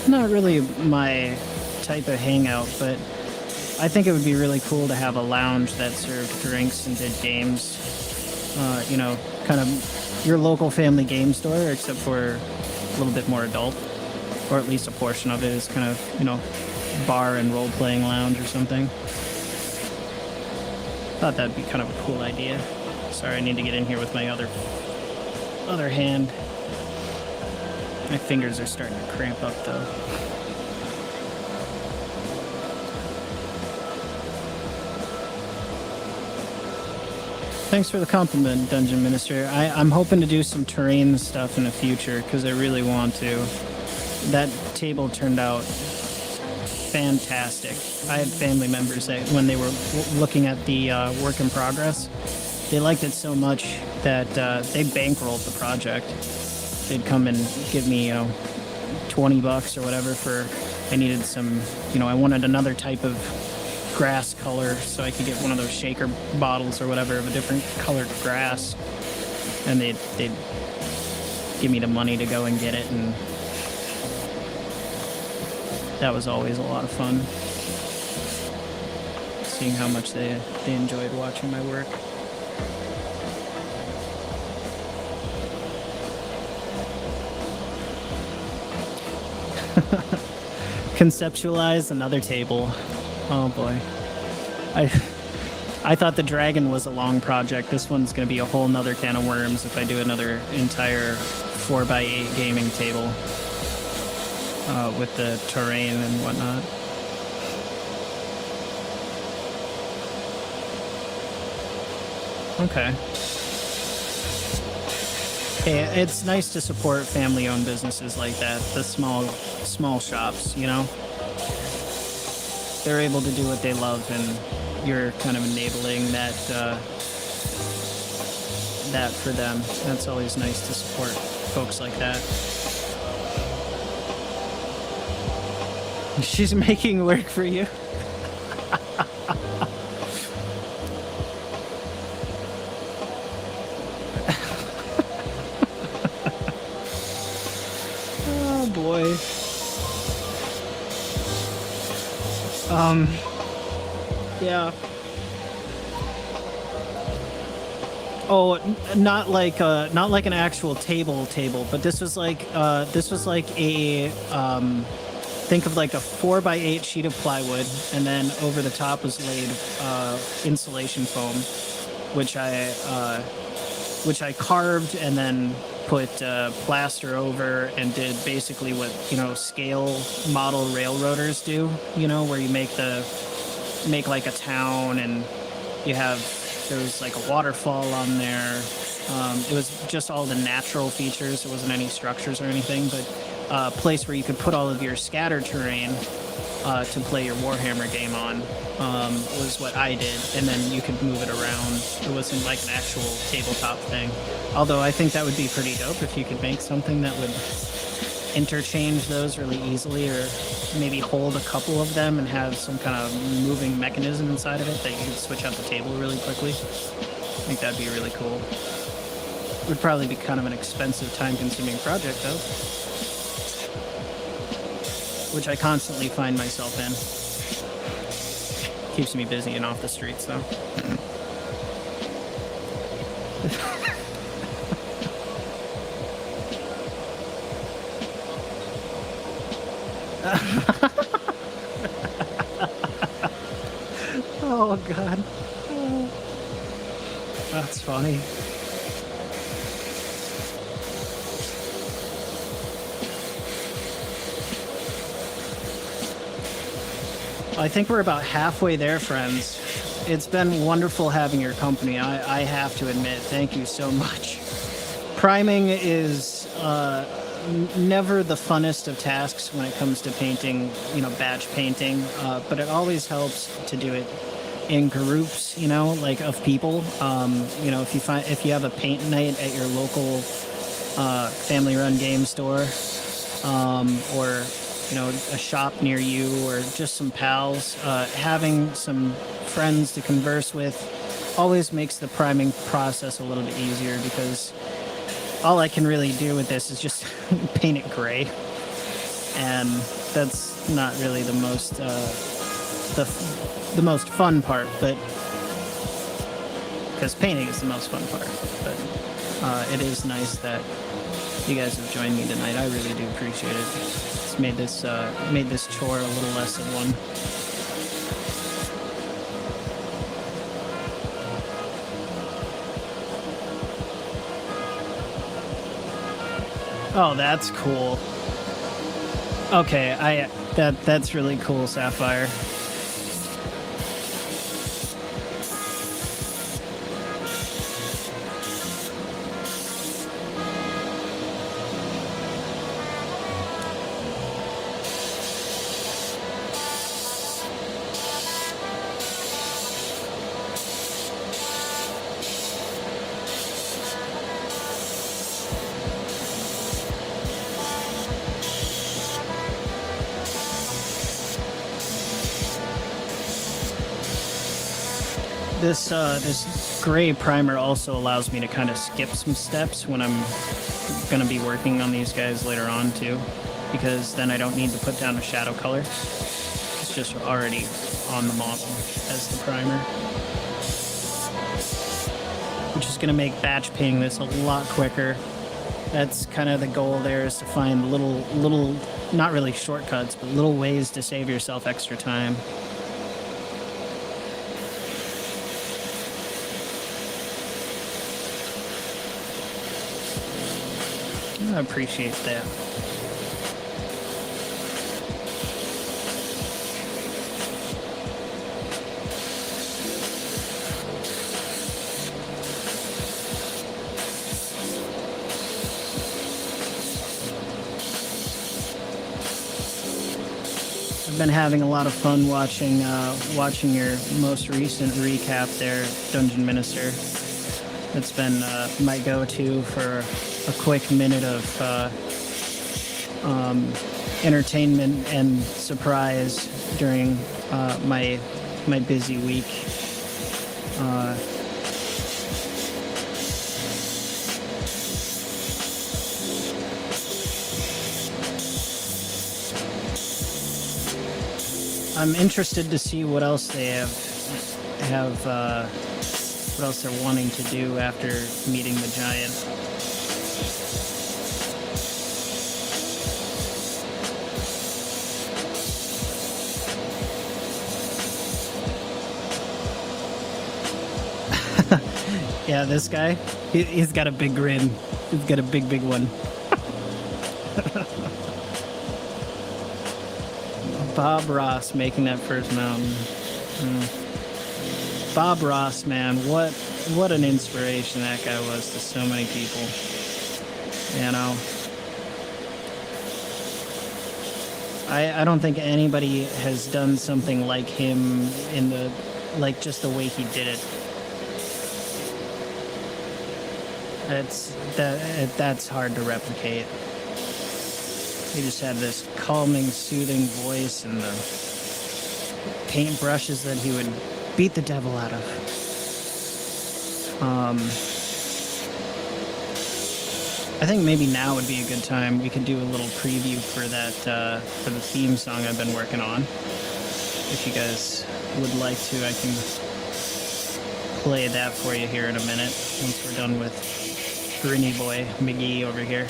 not really my type of hangout. But I think it would be really cool to have a lounge that served drinks and did games. You know, kind of your local family game store, except for a little bit more adult, or at least a portion of it is kind of, you know, bar and role-playing lounge or something. Thought that'd be kind of a cool idea. Sorry, I need to get in here with my other hand. My fingers are starting to cramp up though. Thanks for the compliment, Dungeon Minister. I'm hoping to do some terrain stuff in the future because I really want to. That table turned out fantastic. I had family members that when they were looking at the work in progress, they liked it so much that they bankrolled the project. They'd come and give me, you know, $20 or whatever for, I needed some, you know, I wanted another type of grass color so I could get one of those shaker bottles or whatever of a different colored grass. And they'd give me the money to go and get it, and that was always a lot of fun, seeing how much they enjoyed watching my work. Conceptualize another table. Oh boy. I thought the dragon was a long project. This one's going to be a whole nother can of worms if I do another entire 4x8 gaming table with the terrain and whatnot. Okay. Hey, it's nice to support family-owned businesses like that, the small shops, you know? They're able to do what they love, and you're kind of enabling that that for them. That's always nice to support folks like that. She's making work for you. Oh boy. Yeah. Oh, not like an actual table, but this was like a think of like a 4x8 sheet of plywood, and then over the top was laid insulation foam, which I carved and then put plaster over, and did basically what, you know, scale model railroaders do, you know, where you make like a town, and there was like a waterfall on there. It was just all the natural features. There wasn't any structures or anything, but a place where you could put all of your scatter terrain to play your Warhammer game on was what I did, and then you could move it around. It wasn't like an actual tabletop thing. Although I think that would be pretty dope if you could make something that would interchange those really easily, or maybe hold a couple of them and have some kind of moving mechanism inside of it that you could switch out the table really quickly. I think that'd be really cool. Would probably be kind of an expensive, time-consuming project, though, which I constantly find myself in. Keeps me busy and off the streets, though. Oh, God. Oh. That's funny. I think we're about halfway there, friends. It's been wonderful having your company. I have to admit, thank you so much. Priming is never the funnest of tasks when it comes to painting, you know, batch painting, but it always helps to do it in groups, you know, like of people. You know, if you have a paint night at your local family-run game store, or, you know, a shop near you, or just some pals, having some friends to converse with always makes the priming process a little bit easier, because all I can really do with this is just paint it gray, and that's not really the most the most fun part, but because painting is the most fun part. But it is nice that you guys have joined me tonight. I really do appreciate it. It's made this chore a little less of one. Oh, that's cool. Okay, that's really cool, Sapphire. This gray primer also allows me to kind of skip some steps when I'm going to be working on these guys later on too, because then I don't need to put down a shadow color. It's just already on the model as the primer, which is going to make batch painting this a lot quicker. That's kind of the goal there, is to find little, not really shortcuts, but little ways to save yourself extra time. I appreciate that. I've been having a lot of fun watching your most recent recap there, Dungeon Minister. It's been my go-to for a quick minute of entertainment and surprise during my busy week. I'm interested to see what else they have what else they're wanting to do after meeting the giant. Yeah, this guy, he's got a big grin. He's got a big one. Bob Ross making that first mountain. Bob Ross, man, what an inspiration that guy was to so many people. You know, I don't think anybody has done something like him in the, like, just the way he did it. That's hard to replicate. He just had this calming, soothing voice and the paintbrushes that he would beat the devil out of. I think maybe now would be a good time. We could do a little preview for that, for the theme song I've been working on. If you guys would like to, I can play that for you here in a minute once we're done with Grinny Boy McGee over here.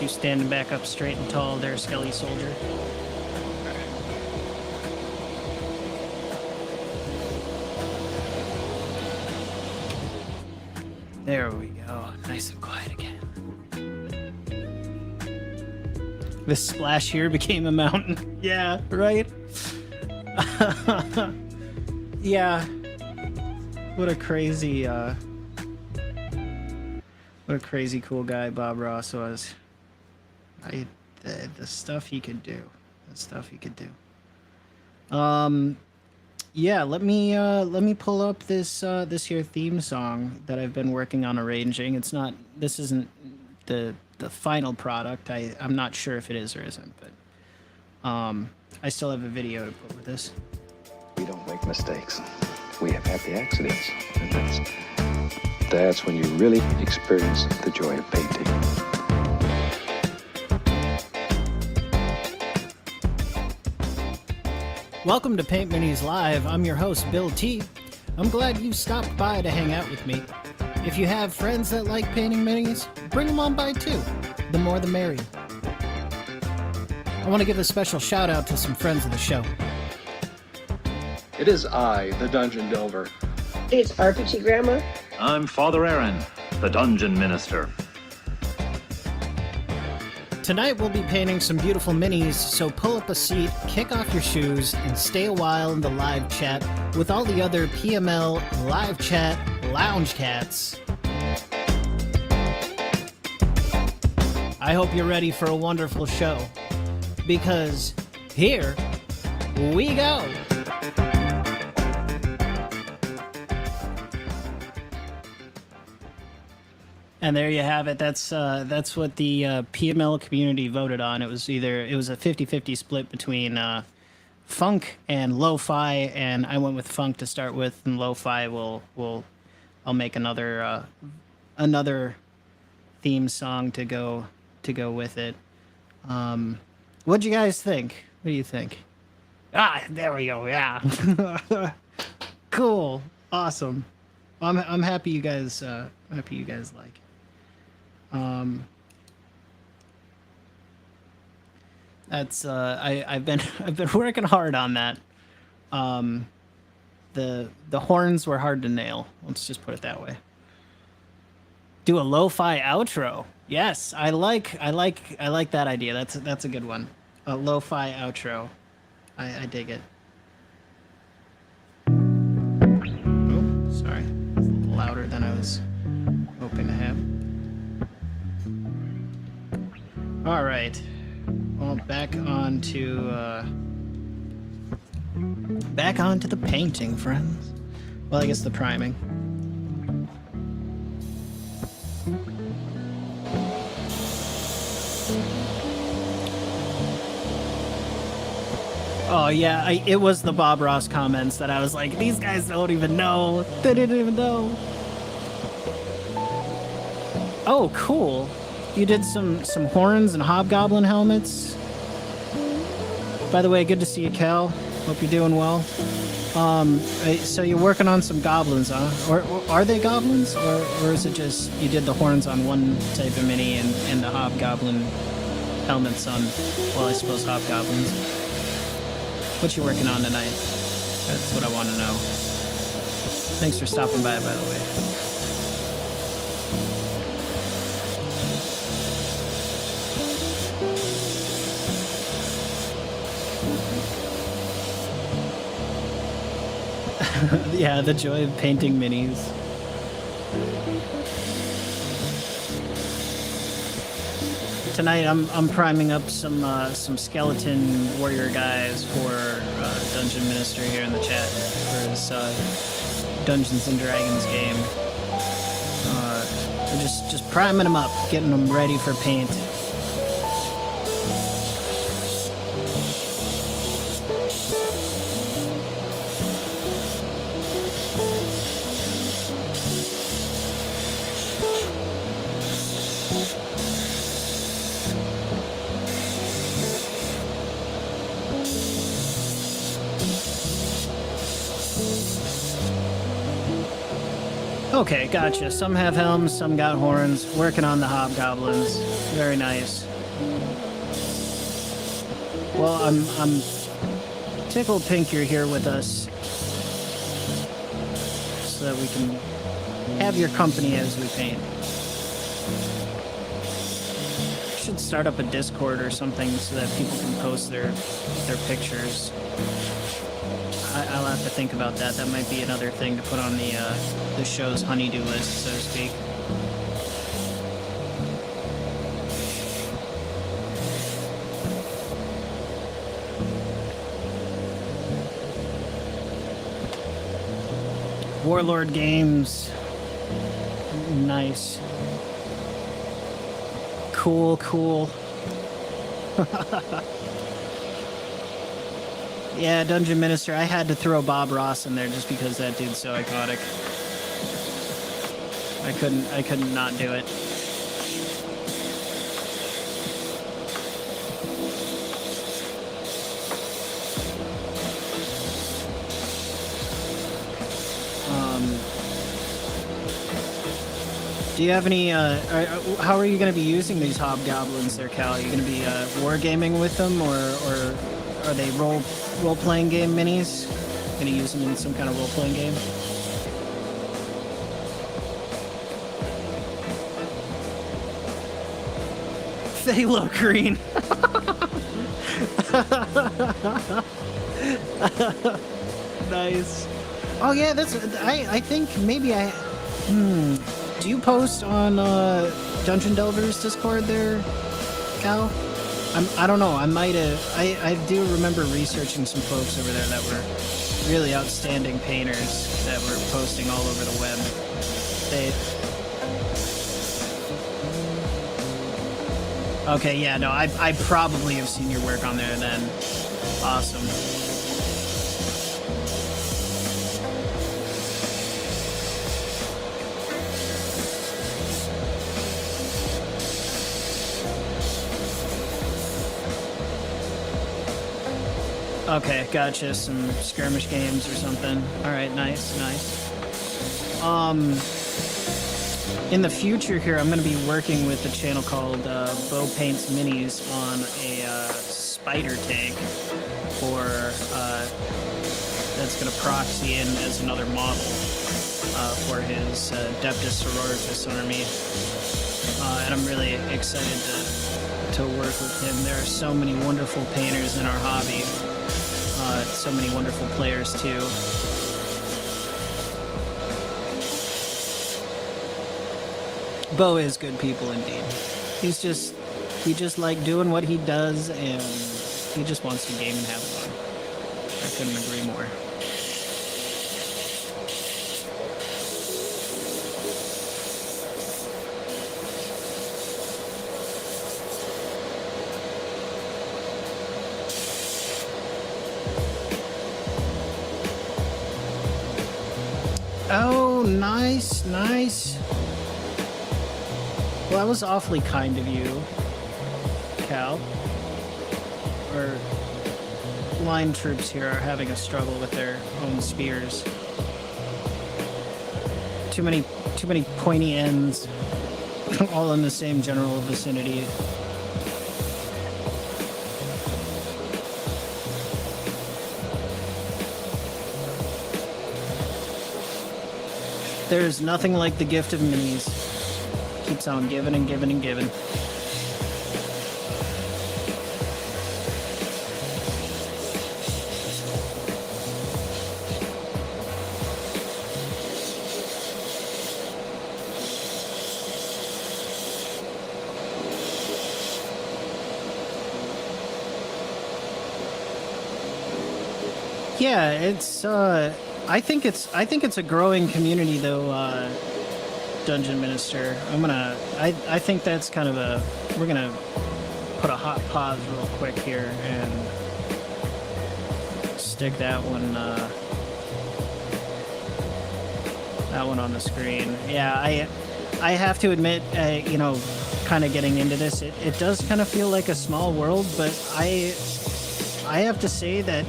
You standing back up straight and tall there, Skelly Soldier. There we go. Nice and quiet again. This splash here became a mountain. Yeah, right? Yeah. What a crazy cool guy Bob Ross was. The stuff he could do. Yeah, let me pull up this here theme song that I've been working on arranging. This isn't the final product. I'm not sure if it is or isn't, but I still have a video to put with this. We don't make mistakes. We have happy accidents, and that's when you really experience the joy of painting. Welcome to Paint Minis Live. I'm your host, Bill T. I'm glad you stopped by to hang out with me. If you have friends that like painting minis, bring them on by too. The more the merrier. I want to give a special shout out to some friends of the show. It is I, the Dungeon Delver. It's RPG Grandma. I'm Father Aaron, the Dungeon Minister. Tonight we'll be painting some beautiful minis, so pull up a seat, kick off your shoes, and stay a while in the live chat with all the other PML live chat lounge cats. I hope you're ready for a wonderful show, because here we go. And there you have it. That's what the PML community voted on. It was a 50-50 split between funk and lo-fi, and I went with funk to start with, and lo-fi I'll make another theme song to go with it. What'd you guys think? What do you think? There we go. Yeah. Cool. Awesome. I'm happy you guys like it. That's I've been I've been working hard on that. The horns were hard to nail. Let's just put it that way. Do a lo-fi outro. Yes, I like that idea. That's a good one. A lo-fi outro. I dig it. Oh, sorry. It's a little louder than I was hoping to have. All right. Well, back onto the painting, friends. Well, I guess the priming. Oh yeah, it was the Bob Ross comments that I was like, these guys don't even know. They didn't even know. Oh, cool. You did some horns and hobgoblin helmets. By the way, good to see you, Cal. Hope you're doing well. So you're working on some goblins, huh? Or are they goblins, or is it just you did the horns on one type of mini and the hobgoblin helmets on? Well, I suppose hobgoblins. What you working on tonight? That's what I want to know. Thanks for stopping by the way. Yeah, the joy of painting minis. Tonight I'm priming up some skeleton warrior guys for Dungeon Minister here in the chat for his Dungeons and Dragons game. We're just priming them up, getting them ready for paint. Okay, gotcha. Some have helms, some got horns. Working on the hobgoblins. Very nice. Well, I'm tickled pink you're here with us, so that we can have your company as we paint. Should start up a Discord or something so that people can post their pictures. I'll have to think about that. That might be another thing to put on the show's honey-do list, so to speak. Warlord Games. Nice. Cool. Yeah, Dungeon Minister. I had to throw Bob Ross in there just because that dude's so iconic. I couldn't not do it. Do you have any, how are you going to be using these hobgoblins there, Cal? Are you going to be wargaming with them, or are they role-playing game minis? Going to use them in some kind of role-playing game? They look green. Nice. Oh yeah, that's. I think maybe I. Do you post on Dungeon Delvers Discord there, Cal? I don't know. I might have. I do remember researching some folks over there that were really outstanding painters that were posting all over the web. Okay, yeah, no, I probably have seen your work on there then. Awesome. Okay, gotcha. Some skirmish games or something. All right, nice, nice. In the future here, I'm going to be working with a channel called Bo Paints Minis on a spider tank for that's going to proxy in as another model for his Adeptus Sororitas army, and I'm really excited to work with him. There are so many wonderful painters in our hobby, so many wonderful players too. Bo is good people indeed. He just like doing what he does, and he just wants to game and have fun. I couldn't agree more. Oh, nice, nice. Well, that was awfully kind of you, Cal. Our line troops here are having a struggle with their own spears. Too many pointy ends, all in the same general vicinity. There's nothing like the gift of minis. Keeps on giving and giving and giving. Yeah, it's I think it's a growing community though, Dungeon Minister. I think that's kind of we're gonna put a hot pause real quick here and stick that one on the screen. Yeah, I have to admit, you know, kind of getting into this, it does kind of feel like a small world, but I have to say that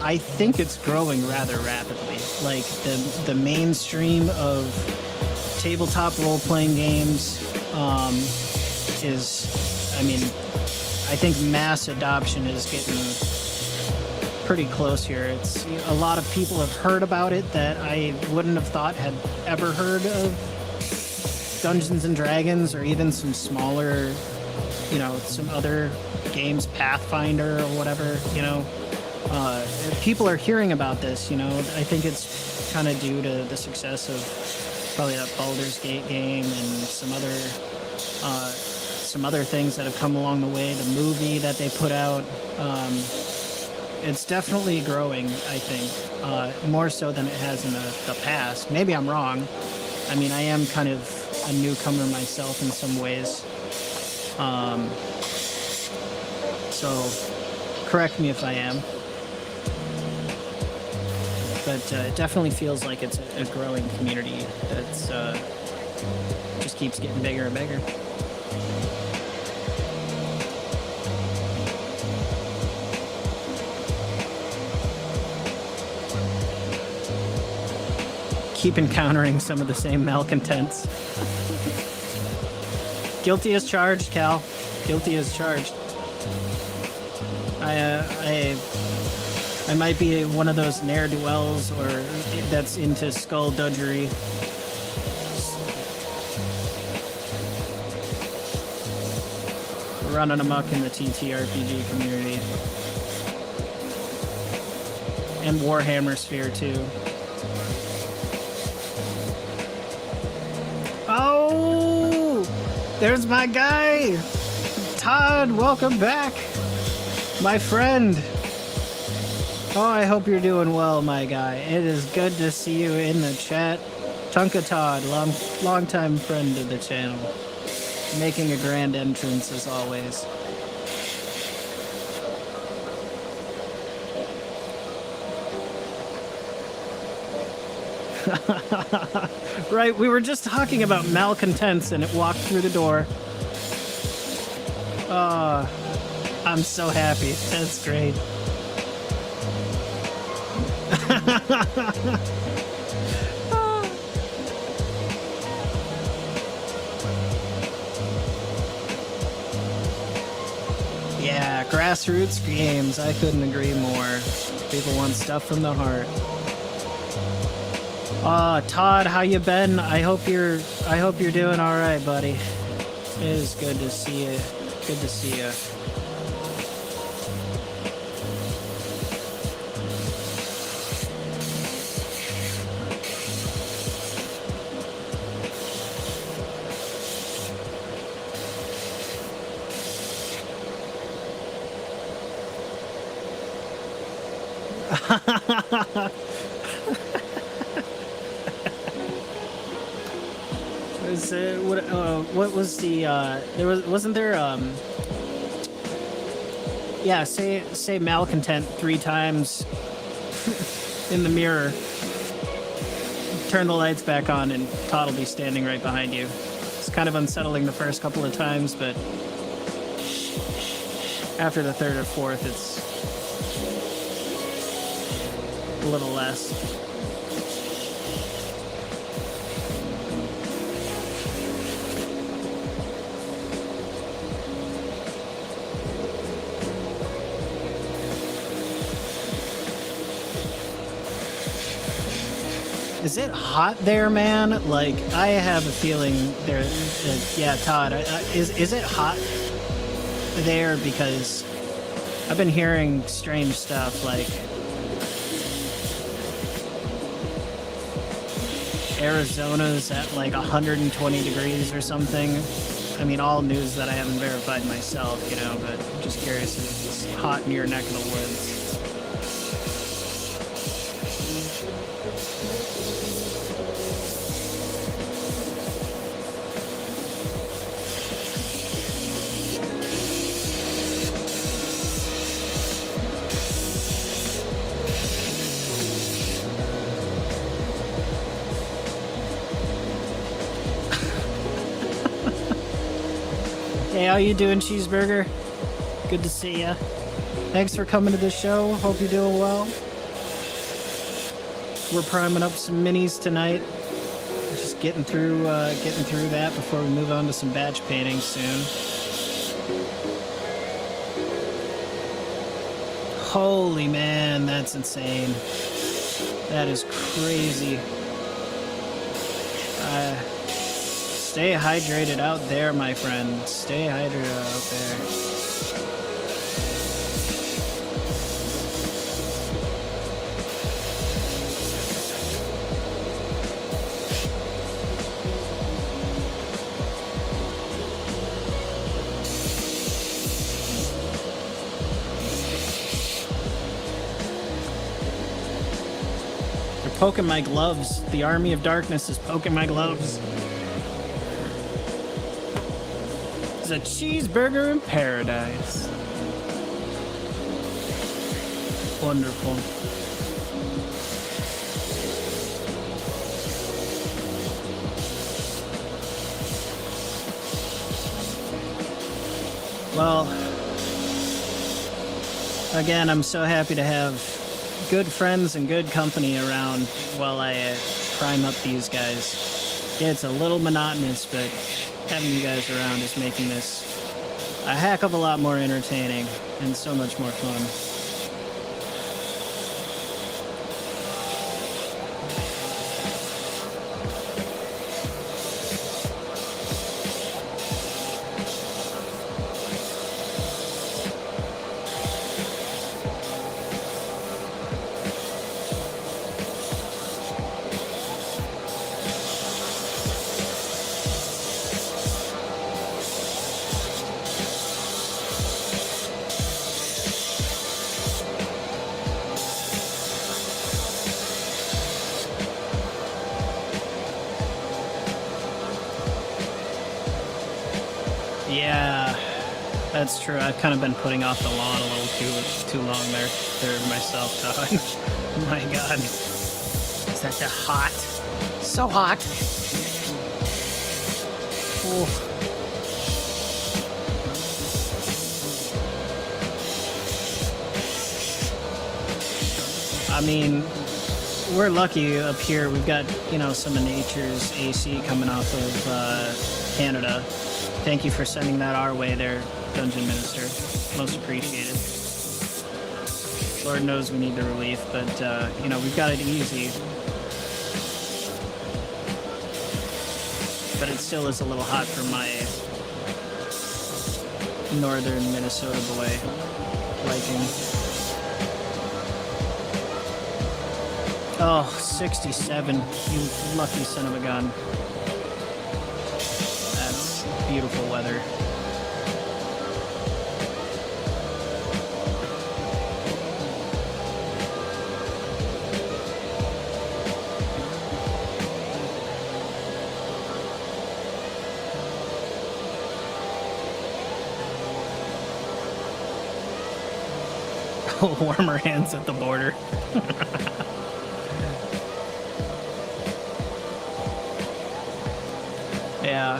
I think it's growing rather rapidly. Like the mainstream of tabletop role-playing games is, I mean, I think mass adoption is getting pretty close here. It's a lot of people have heard about it that I wouldn't have thought had ever heard of Dungeons and Dragons, or even some smaller, you know, some other games, Pathfinder or whatever, you know. People are hearing about this, you know. I think it's kind of due to the success of probably that Baldur's Gate game and some other things that have come along the way. The movie that they put out, it's definitely growing, I think, more so than it has in the past. Maybe I'm wrong. I mean, I am kind of a newcomer myself in some ways. So correct me if I am. But it definitely feels like it's a growing community that's just keeps getting bigger and bigger. Keep encountering some of the same malcontents. Guilty as charged, Cal. Guilty as charged. I might be one of those ne'er-do-wells or that's into skullduggery. Running amok in the TTRPG community. And Warhammer sphere too. Oh! There's my guy! Todd, welcome back! My friend! Oh, I hope you're doing well, my guy. It is good to see you in the chat. Tonka Todd, long-time friend of the channel. Making a grand entrance, as always. Right, we were just talking about malcontents and it walked through the door. I'm so happy. That's great. Yeah, grassroots games. I couldn't agree more. People want stuff from the heart. Todd, how you been? I hope you're doing all right, buddy. It is good to see you. Good to see you. What was the there wasn't there yeah, say malcontent 3 times in the mirror, turn the lights back on, and Todd will be standing right behind you. It's kind of unsettling the first couple of times, but after the 3rd or 4th it's a little less. Is it hot there, man? Like, I have a feeling there. Yeah, Todd, is it hot there? Because I've been hearing strange stuff, like Arizona's at like 120 degrees or something. I mean, all news that I haven't verified myself, you know, but I'm just curious if it's hot in your neck of the woods. Hey, how you doing, Cheeseburger? Good to see ya. Thanks for coming to the show. Hope you're doing well. We're priming up some minis tonight. Just getting through that before we move on to some batch painting soon. Holy man, that's insane. That is crazy. Stay hydrated out there, my friend. Stay hydrated out there. They're poking my gloves. The army of darkness is poking my gloves. It's a cheeseburger in paradise. Wonderful. Well, again, I'm so happy to have good friends and good company around while I prime up these guys. Yeah, it's a little monotonous, but having you guys around is making this a heck of a lot more entertaining and so much more fun. Yeah, that's true. I've kind of been putting off the lawn a little too long there myself, Todd. Oh my God, is that the hot? So hot. Oh. I mean, we're lucky up here. We've got, you know, some of nature's AC coming off of Canada. Thank you for sending that our way there, Dungeon Minister. Most appreciated. Lord knows we need the relief, but, you know, we've got it easy. But it still is a little hot for my northern Minnesota boy liking. Oh, 67. You lucky son of a gun. That's beautiful weather. Warmer hands at the border. Yeah.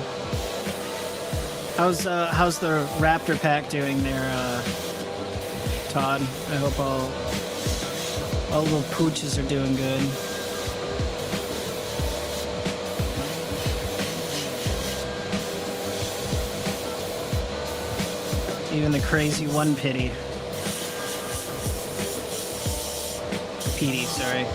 How's the Raptor Pack doing there, Todd? I hope all little pooches are doing good. Even the crazy one pity. PD, sorry.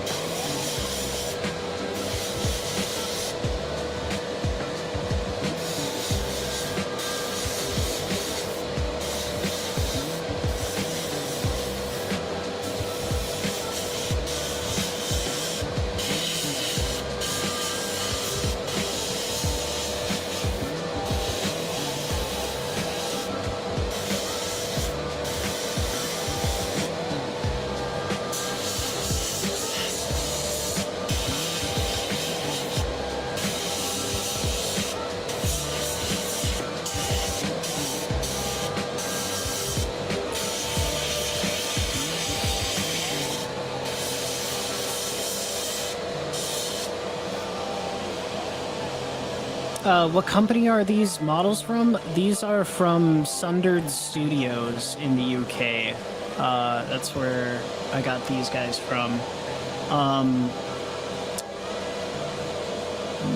What company are these models from? These are from Sundered Studios in the UK. That's where I got these guys from.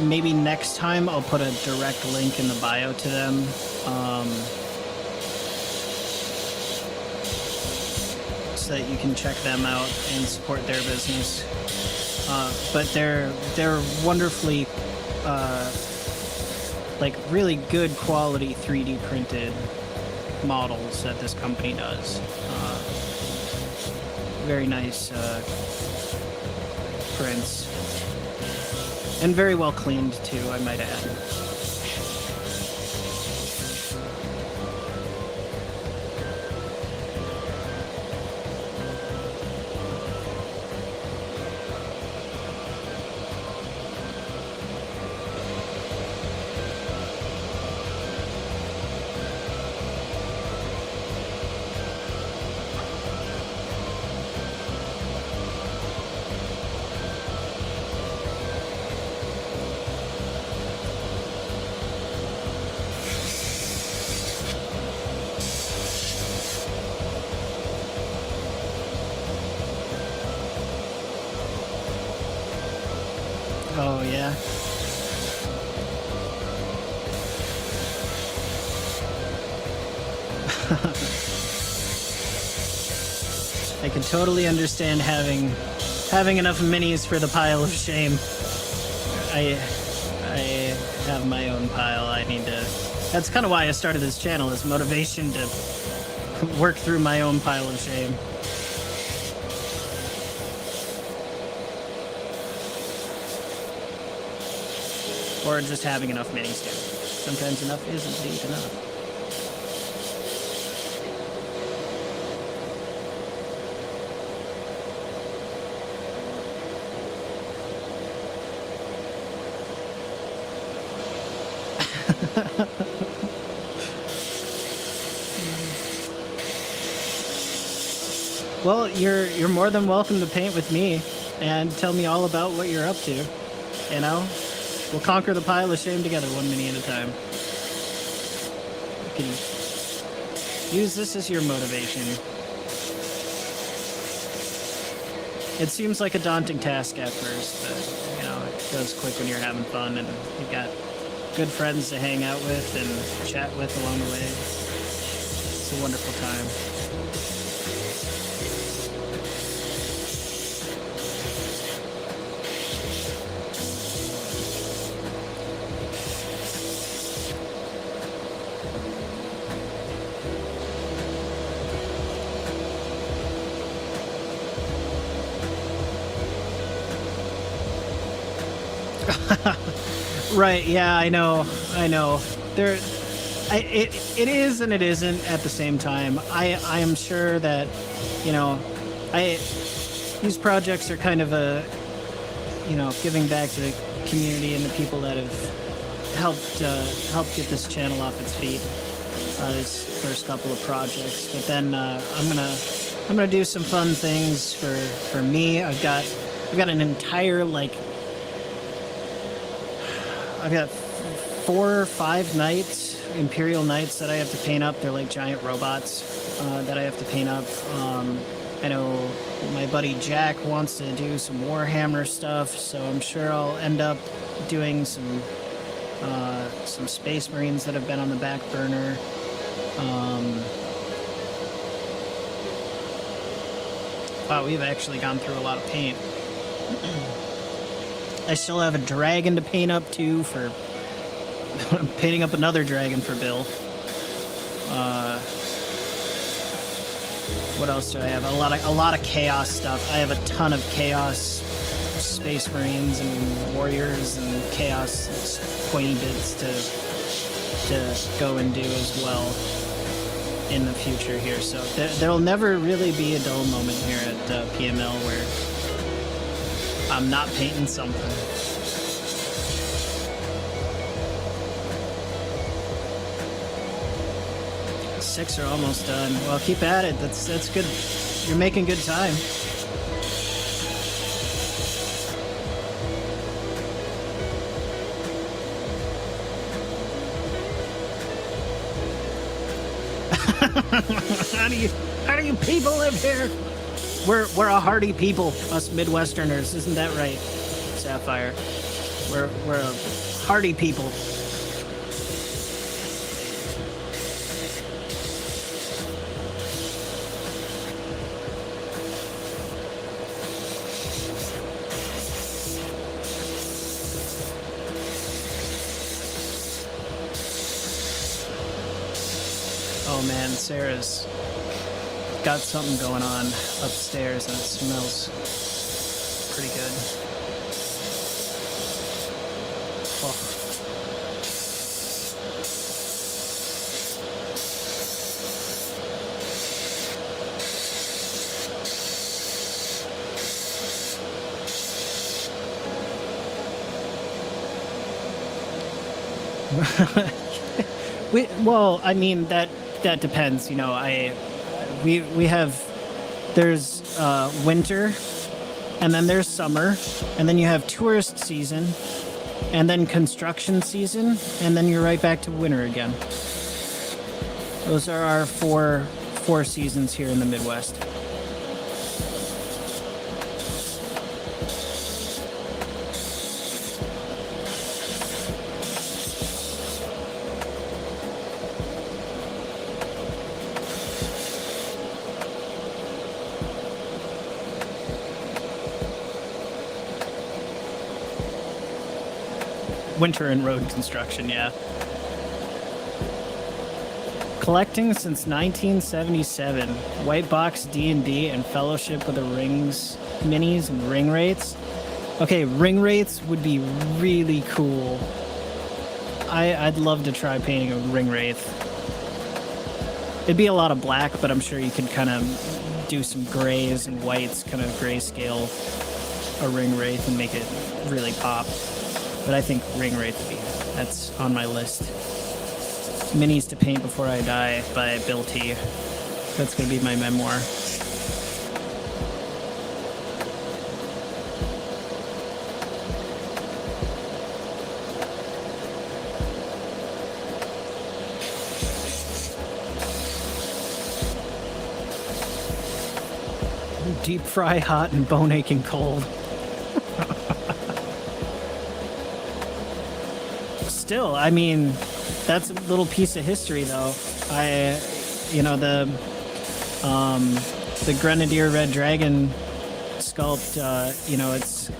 Maybe next time I'll put a direct link in the bio to them. So that you can check them out and support their business. But they're wonderfully like really good quality 3D printed models that this company does. Very nice prints. And very well cleaned too, I might add. Oh, yeah. I can totally understand having enough minis for the pile of shame. I have my own pile. I need to. That's kind of why I started this channel, is motivation to work through my own pile of shame. Or just having enough minis too. Sometimes enough is indeed enough. Well, you're more than welcome to paint with me and tell me all about what you're up to. You know? We'll conquer the pile of shame together, one mini at a time. You can use this as your motivation. it seems like a daunting task at first, but you know, it goes quick when you're having fun and you've got good friends to hang out with and chat with along the way. It's a wonderful time. Right, yeah, I know. There, it is and it isn't at the same time. I am sure that, you know, these projects are kind of a, you know, giving back to the community and the people that have helped get this channel off its feet. This first couple of projects, but then I'm gonna do some fun things for me. I've got an entire I've got 4 or 5 knights, Imperial Knights that I have to paint up. They're like giant robots that I have to paint up. I know my buddy Jack wants to do some Warhammer stuff, so I'm sure I'll end up doing some Space Marines that have been on the back burner. Wow, we've actually gone through a lot of paint. I still have a dragon to paint up too for I'm painting up another dragon for Bill. What else do I have? A lot of chaos stuff. I have a ton of chaos Space Marines and warriors and chaos pointy bits to go and do as well in the future here. So there'll never really be a dull moment here at PML where I'm not painting something. Six are almost done. Well, keep at it. That's good. You're making good time. How do you people live here? We're a hardy people, us Midwesterners, isn't that right, Sapphire? We're a hardy people. Oh man, Sarah's got something going on upstairs and it smells pretty good. Oh. Well, I mean that depends. You know, we have there's winter, and then there's summer, and then you have tourist season, and then construction season, and then you're right back to winter again. Those are our four seasons here in the Midwest. Winter and road construction, yeah. Collecting since 1977. White box D&D and Fellowship of the Rings minis and ring wraiths. Okay, ring wraiths would be really cool. I'd love to try painting a ring wraith. It'd be a lot of black, but I'm sure you could kind of do some grays and whites, kind of grayscale a ring wraith and make it really pop. But I think ring wraith would be, that's on my list. Minis to Paint Before I Die by Bill T. That's going to be my memoir. Deep fry hot and bone aching cold. Still, I mean, that's a little piece of history, though. The Grenadier Red Dragon sculpt, it's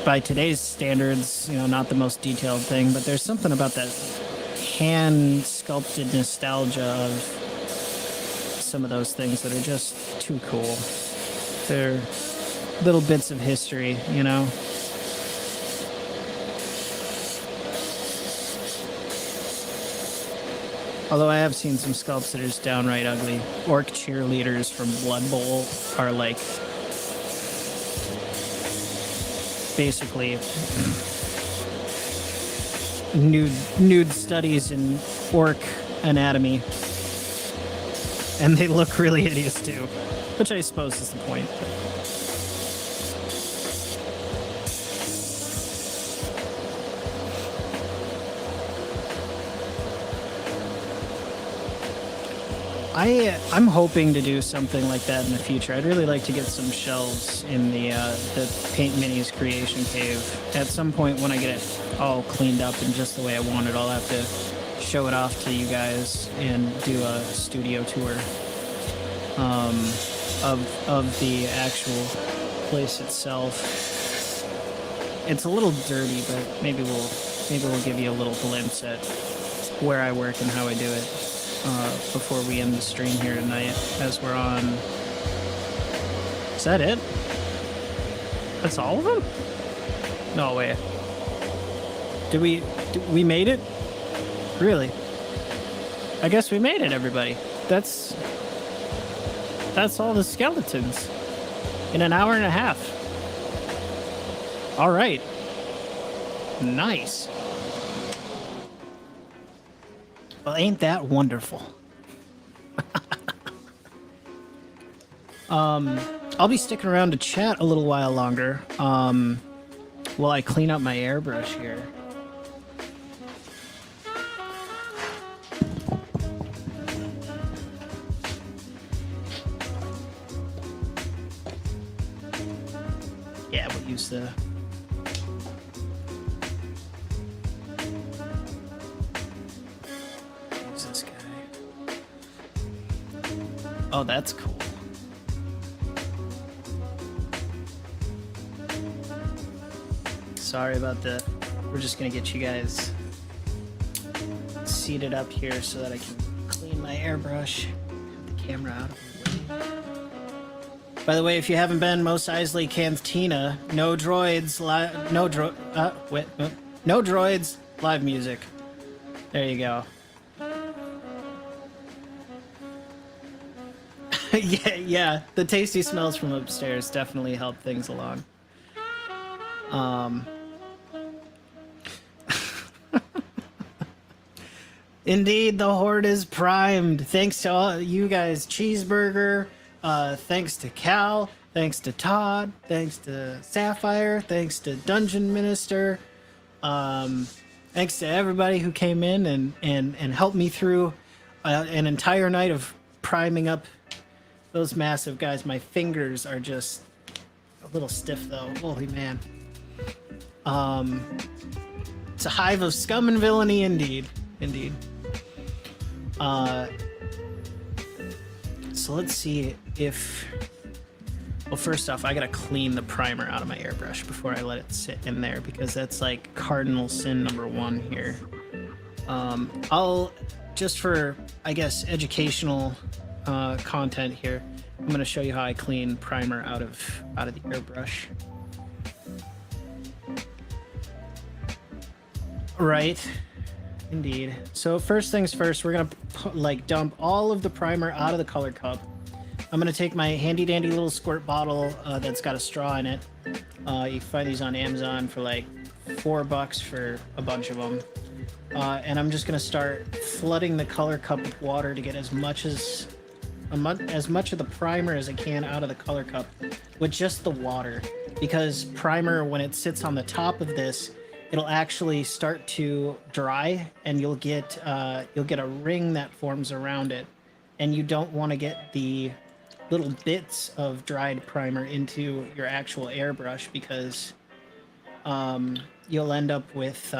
by today's standards, not the most detailed thing, but there's something about that hand sculpted nostalgia of some of those things that are just too cool. They're little bits of history, Although I have seen some sculpts that are just downright ugly. Orc cheerleaders from Blood Bowl are like basically nude studies in orc anatomy. And they look really hideous too, which I suppose is the point. I'm hoping to do something like that in the future. I'd really like to get some shelves in the Paint Minis creation cave. At some point when I get it all cleaned up and just the way I want it, I'll have to show it off to you guys and do a studio tour of the actual place itself. It's a little dirty, but maybe we'll give you a little glimpse at where I work and how I do it. Before we end the stream here tonight, as we're on. Is that it? That's all of them? No way. We made it? Really? I guess we made it, everybody. That's all the skeletons in an hour and a half. All right. Nice. Well, ain't that wonderful? I'll be sticking around to chat a little while longer while I clean up my airbrush here. Yeah, we'll use the... Oh, that's cool. Sorry about that. We're just gonna get you guys seated up here so that I can clean my airbrush. Have the camera out of the way. By the way, if you haven't been, Mos Eisley Cantina, no droids, no droids, live music. There you go. yeah, the tasty smells from upstairs definitely help things along. Indeed, the Horde is primed. Thanks to all you guys, Cheeseburger, thanks to Cal, thanks to Todd, thanks to Sapphire, thanks to Dungeon Minister, thanks to everybody who came in and helped me through an entire night of priming up those massive guys. My fingers are just a little stiff though. Holy man. It's a hive of scum and villainy indeed. Indeed. So let's see if... Well, first off, I gotta clean the primer out of my airbrush before I let it sit in there, because that's like cardinal sin number one here. I'll, just for, I guess, educational content here, I'm going to show you how I clean primer out of the airbrush. Right, indeed. So first things first, we're going to dump all of the primer out of the color cup. I'm going to take my handy dandy little squirt bottle that's got a straw in it. You can find these on Amazon for like $4 for a bunch of them. And I'm just going to start flooding the color cup with water to get as much of the primer as I can out of the color cup with just the water, because primer, when it sits on the top of this, it'll actually start to dry, and you'll get a ring that forms around it, and you don't want to get the little bits of dried primer into your actual airbrush, because you'll end up with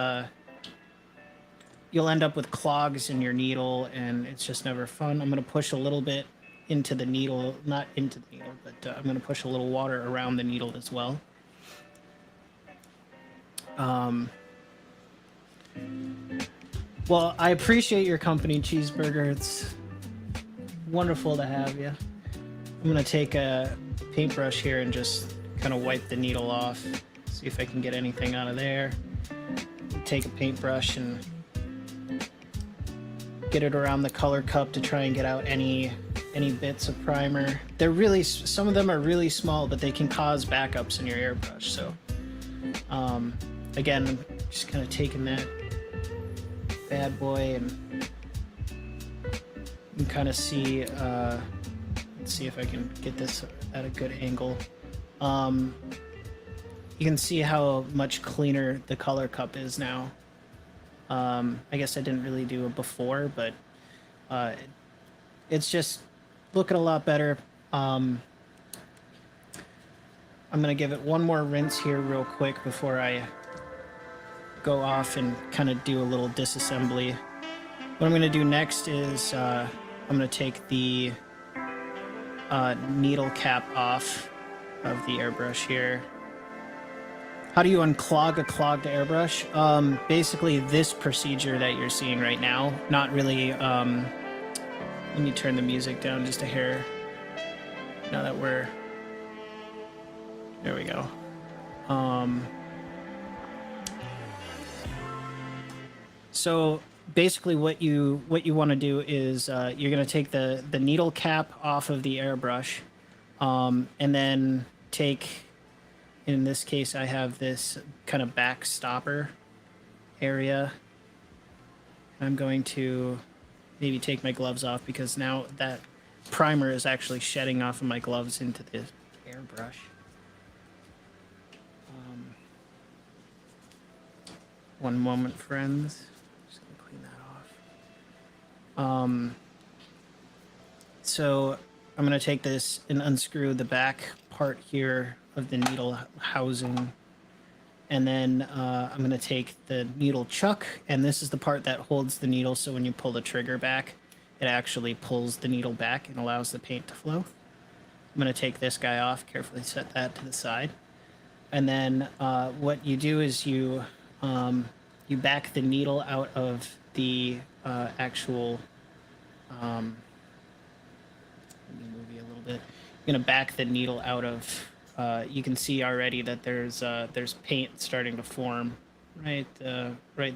clogs in your needle, and it's just never fun. I'm going to push a little bit into the needle, not into the needle, but I'm going to push a little water around the needle as well. Well, I appreciate your company, Cheeseburger. It's wonderful to have you. I'm going to take a paintbrush here and just kind of wipe the needle off. See if I can get anything out of there. Take a paintbrush and get it around the color cup to try and get out any bits of primer. They're really, some of them are really small, but they can cause backups in your airbrush. So again, I'm just kind of taking that bad boy, and you can kind of see, let's see if I can get this at a good angle. You can see how much cleaner the color cup is now. I guess I didn't really do it before, but it's just looking a lot better. I'm gonna give it one more rinse here real quick before I go off and kind of do a little disassembly. What I'm gonna do next is I'm gonna take the needle cap off of the airbrush here. How do you unclog a clogged airbrush? Basically this procedure that you're seeing right now. Not really, let me turn the music down just a hair. Now that we're, there we go. So basically what you want to do is you're going to take the needle cap off of the airbrush, and then take, in this case I have this kind of back stopper area. I'm going to maybe take my gloves off, because now that primer is actually shedding off of my gloves into the airbrush. One moment, friends. Just gonna clean that off. So I'm gonna take this and unscrew the back part here of the needle housing, and then I'm gonna take the needle chuck, and this is the part that holds the needle, so when you pull the trigger back, it actually pulls the needle back and allows the paint to flow. I'm gonna take this guy off, carefully set that to the side, and then what you do is you back the needle out of the actual, let me move you a little bit. You're gonna back the needle out of, you can see already that there's paint starting to form right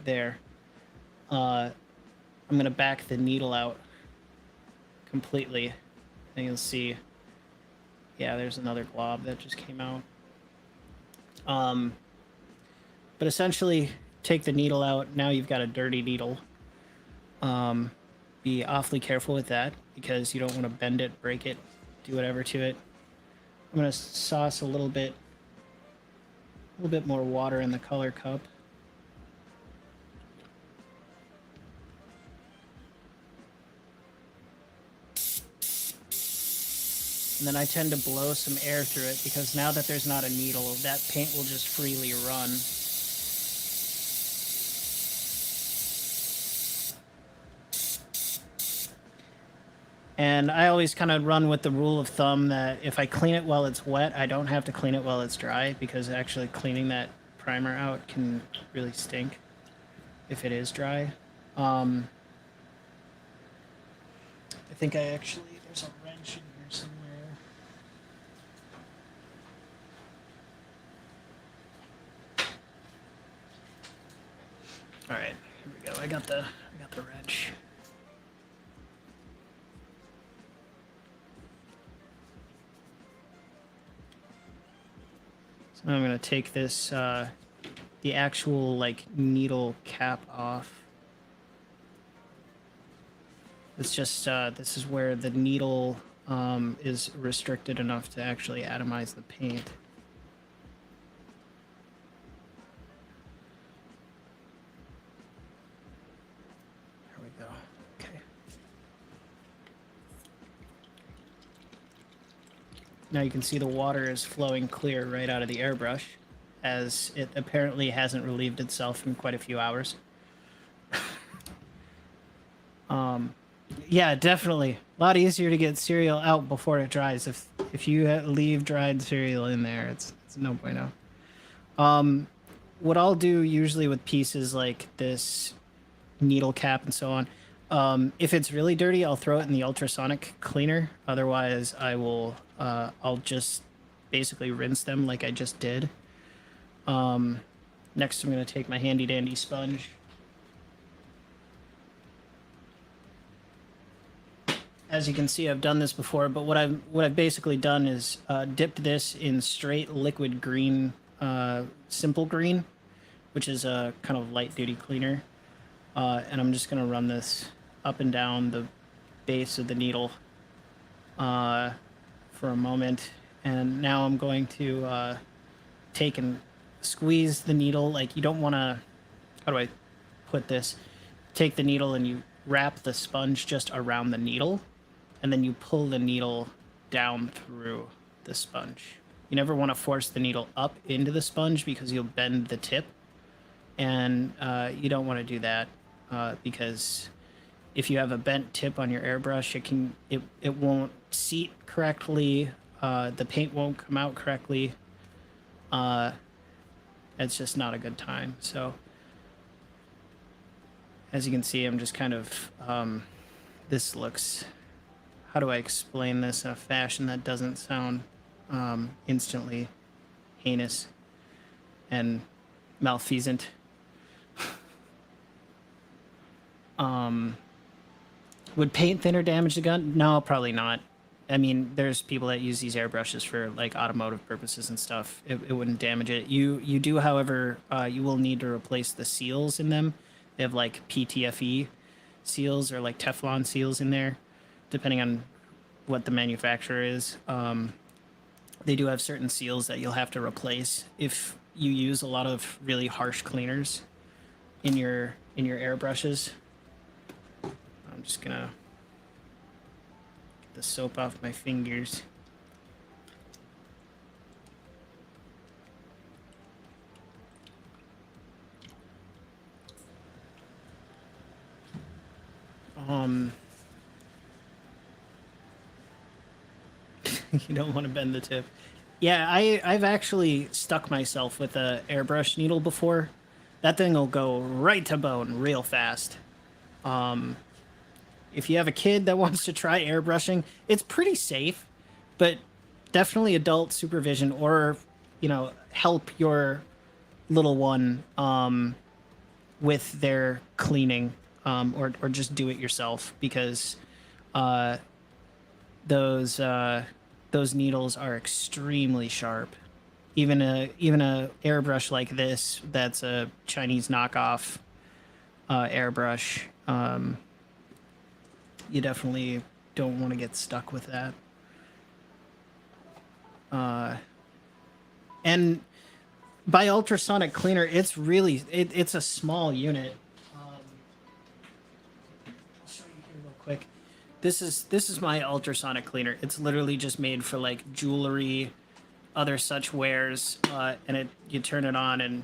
there. I'm gonna back the needle out completely, and you'll see, yeah, there's another glob that just came out. But essentially, take the needle out. Now you've got a dirty needle. Be awfully careful with that, because you don't want to bend it, break it, do whatever to it. I'm going to sauce a little bit more water in the color cup. And then I tend to blow some air through it, because now that there's not a needle, that paint will just freely run. And I always kind of run with the rule of thumb that if I clean it while it's wet, I don't have to clean it while it's dry, because actually cleaning that primer out can really stink if it is dry. I think there's a wrench in here somewhere. All right, here we go. I got the wrench. So I'm gonna take this, the actual like needle cap off. It's just this is where the needle is restricted enough to actually atomize the paint. There we go. Okay. Now you can see the water is flowing clear right out of the airbrush, as it apparently hasn't relieved itself in quite a few hours. Yeah, definitely. A lot easier to get cereal out before it dries. If you leave dried cereal in there, it's no bueno. What I'll do usually with pieces like this needle cap and so on, if it's really dirty, I'll throw it in the ultrasonic cleaner. Otherwise, I'll just basically rinse them like I just did. Next, I'm going to take my handy dandy sponge. As you can see, I've done this before, but what I've basically done is dipped this in straight liquid green, simple green, which is a kind of light duty cleaner, and I'm just gonna run this up and down the base of the needle for a moment, and now I'm going to take and squeeze the needle. Like, you don't want to, how do I put this? Take the needle and you wrap the sponge just around the needle, and then you pull the needle down through the sponge. You never want to force the needle up into the sponge because you'll bend the tip, and you don't want to do that because if you have a bent tip on your airbrush, it won't seat correctly. The paint won't come out correctly. It's just not a good time. So as you can see, I'm just kind of this looks, how do I explain this in a fashion that doesn't sound instantly heinous and malfeasant? Would paint thinner damage the gun? No, probably not. I mean, there's people that use these airbrushes for like automotive purposes and stuff. It wouldn't damage it. You do, however, you will need to replace the seals in them. They have like PTFE seals or like Teflon seals in there, depending on what the manufacturer is. They do have certain seals that you'll have to replace if you use a lot of really harsh cleaners in your airbrushes. I'm just gonna get the soap off my fingers. You don't want to bend the tip. Yeah, I've actually stuck myself with a airbrush needle before. That thing will go right to bone real fast. If you have a kid that wants to try airbrushing, it's pretty safe, but definitely adult supervision, or, you know, help your little one with their cleaning, or just do it yourself, because those needles are extremely sharp. Even a airbrush like this, that's a Chinese knockoff airbrush, you definitely don't want to get stuck with that. And by ultrasonic cleaner, it's really it's a small unit. I'll show you here real quick. This is my ultrasonic cleaner. It's literally just made for like jewelry, other such wares, and you turn it on and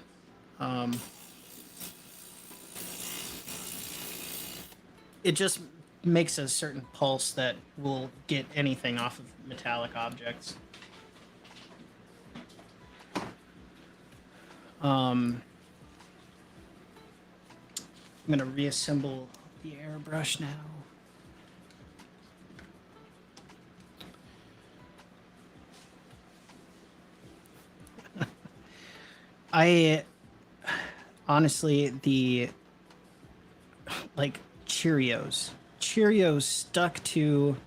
it just makes a certain pulse that will get anything off of metallic objects. I'm gonna reassemble the airbrush now. I honestly, the like Cheerios stuck to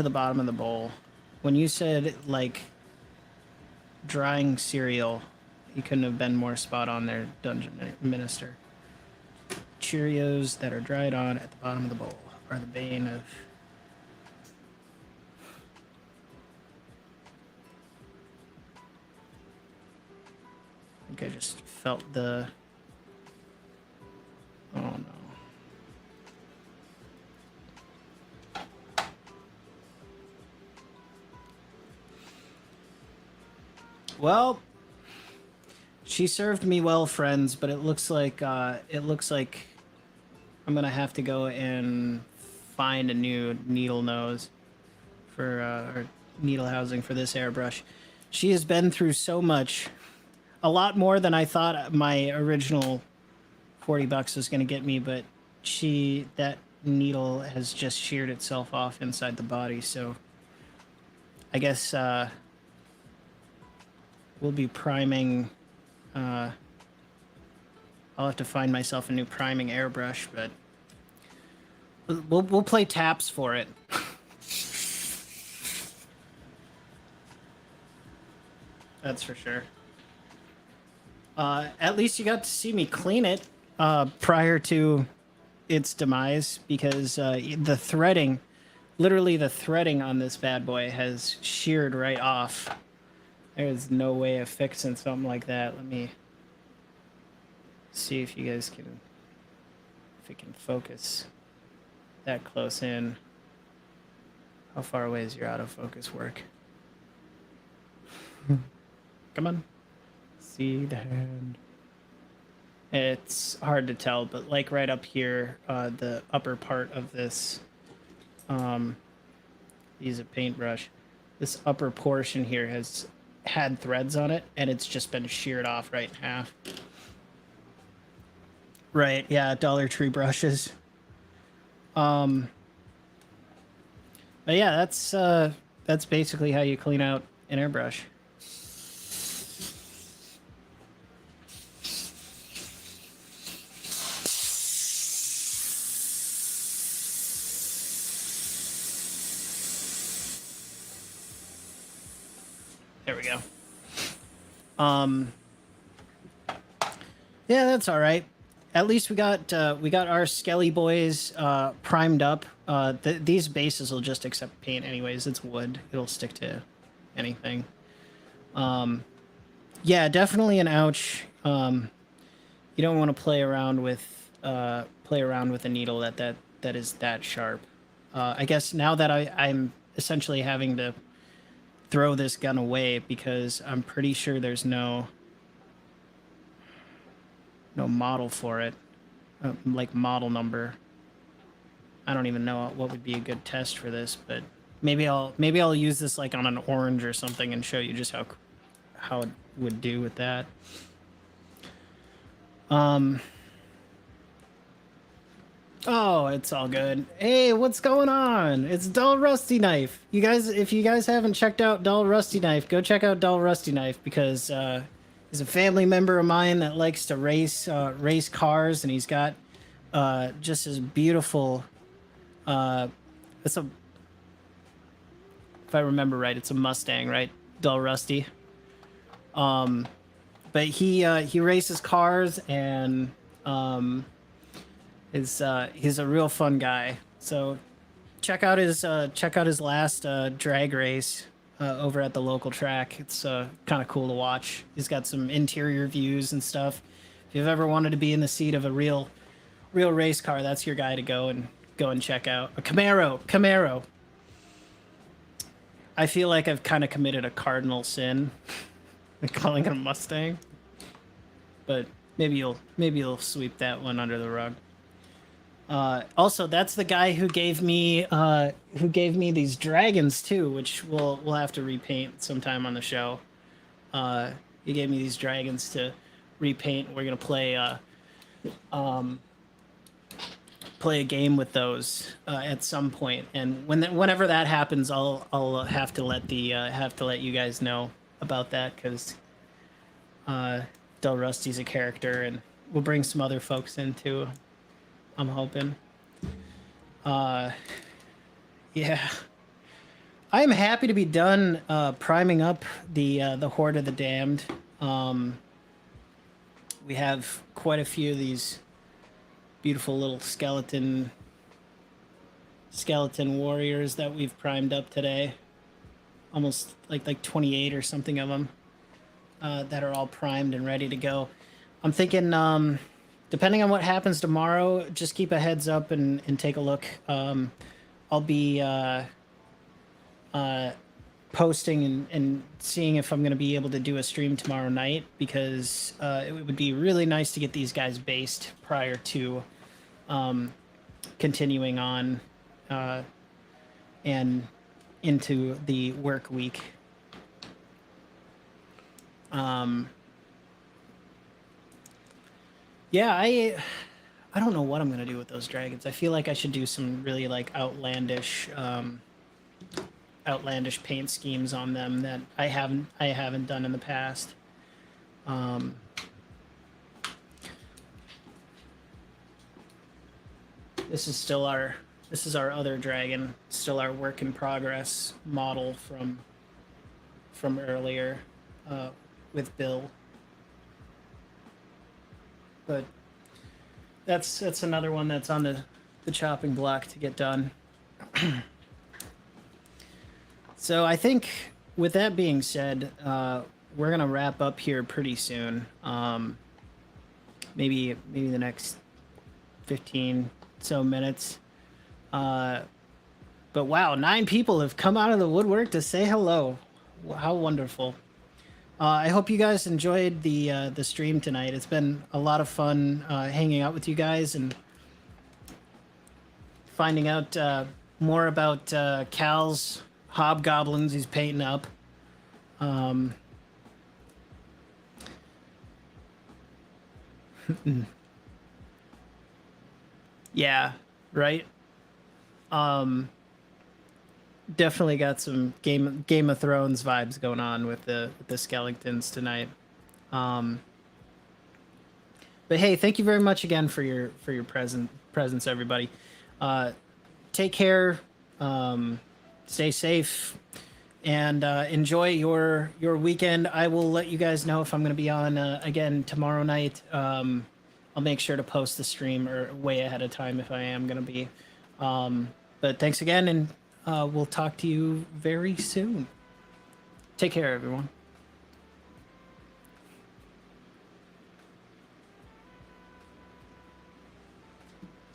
the bottom of the bowl. When you said like drying cereal, you couldn't have been more spot on there, Dungeon Minister. Cheerios that are dried on at the bottom of the bowl are the bane of... I think I just felt the... Oh no. Well, she served me well, friends, but it looks like I'm gonna have to go and find a new needle nose for or needle housing for this airbrush. She has been through so much, a lot more than I thought my original $40 was gonna get me, but that needle has just sheared itself off inside the body, so I guess we'll be priming. I'll have to find myself a new priming airbrush, but we'll play taps for it. That's for sure. At least you got to see me clean it prior to its demise, because the threading, literally the threading on this bad boy has sheared right off. There's no way of fixing something like that. Let me see if you guys can, if it can focus that close in. How far away is your autofocus work? Come on. See the hand. It's hard to tell, but like right up here, the upper part of this, use a paintbrush. This upper portion here has had threads on it, and it's just been sheared off right in half. Right, yeah, Dollar Tree brushes. But yeah, that's basically how you clean out an airbrush. There we go. Yeah, that's all right. At least we got our Skelly boys primed up. These bases will just accept paint anyways. It's wood. It'll stick to anything. Yeah, definitely an ouch. You don't want to play around with a needle that is that sharp. I guess now that I'm essentially having to throw this gun away because I'm pretty sure there's no model for it, like model number. I don't even know what would be a good test for this, but maybe I'll use this like on an orange or something and show you just how it would do with that. Oh, it's all good. Hey, what's going on? It's Dull Rusty Knife. You guys, if you guys haven't checked out Dull Rusty Knife, go check out Dull Rusty Knife, because he's a family member of mine that likes to race cars, and he's got just this beautiful. If I remember right, it's a Mustang, right? Dull Rusty. But he races cars, and he's a real fun guy. So check out his last drag race over at the local track. It's kind of cool to watch. He's got some interior views and stuff. If you've ever wanted to be in the seat of a real race car, that's your guy to go and check out. A Camaro. I feel like I've kind of committed a cardinal sin calling it a Mustang, but maybe you'll sweep that one under the rug. Also, that's the guy who gave me these dragons too, which we'll have to repaint sometime on the show. He gave me these dragons to repaint. We're gonna play a game with those at some point, and whenever that happens, I'll have to let you guys know about that, because Del Rusty's a character, and we'll bring some other folks in too, I'm hoping. Yeah, I am happy to be done priming up the Horde of the Damned. We have quite a few of these beautiful little skeleton warriors that we've primed up today. Almost like 28 or something of them that are all primed and ready to go. I'm thinking, depending on what happens tomorrow, just keep a heads up and take a look. I'll be posting and seeing if I'm going to be able to do a stream tomorrow night, because it would be really nice to get these guys based prior to continuing on and into the work week. Yeah, I don't know what I'm gonna do with those dragons. I feel like I should do some really like outlandish paint schemes on them that I haven't done in the past. This is our other dragon, still our work in progress model from earlier with Bill. But that's another one that's on the chopping block to get done. So I think with that being said, we're gonna wrap up here pretty soon. Maybe the next 15 so minutes. But wow, 9 people have come out of the woodwork to say hello. How wonderful. I hope you guys enjoyed the stream tonight. It's been a lot of fun hanging out with you guys and finding out more about Cal's hobgoblins he's painting up. Yeah, right. Definitely got some Game of Thrones vibes going on with the skeletons tonight. But hey, thank you very much again for your presence, everybody. Take care, stay safe, and enjoy your weekend. I will let you guys know if I'm going to be on again tomorrow night. I'll make sure to post the stream or way ahead of time if I am going to be. But thanks again, and we'll talk to you very soon. Take care, everyone.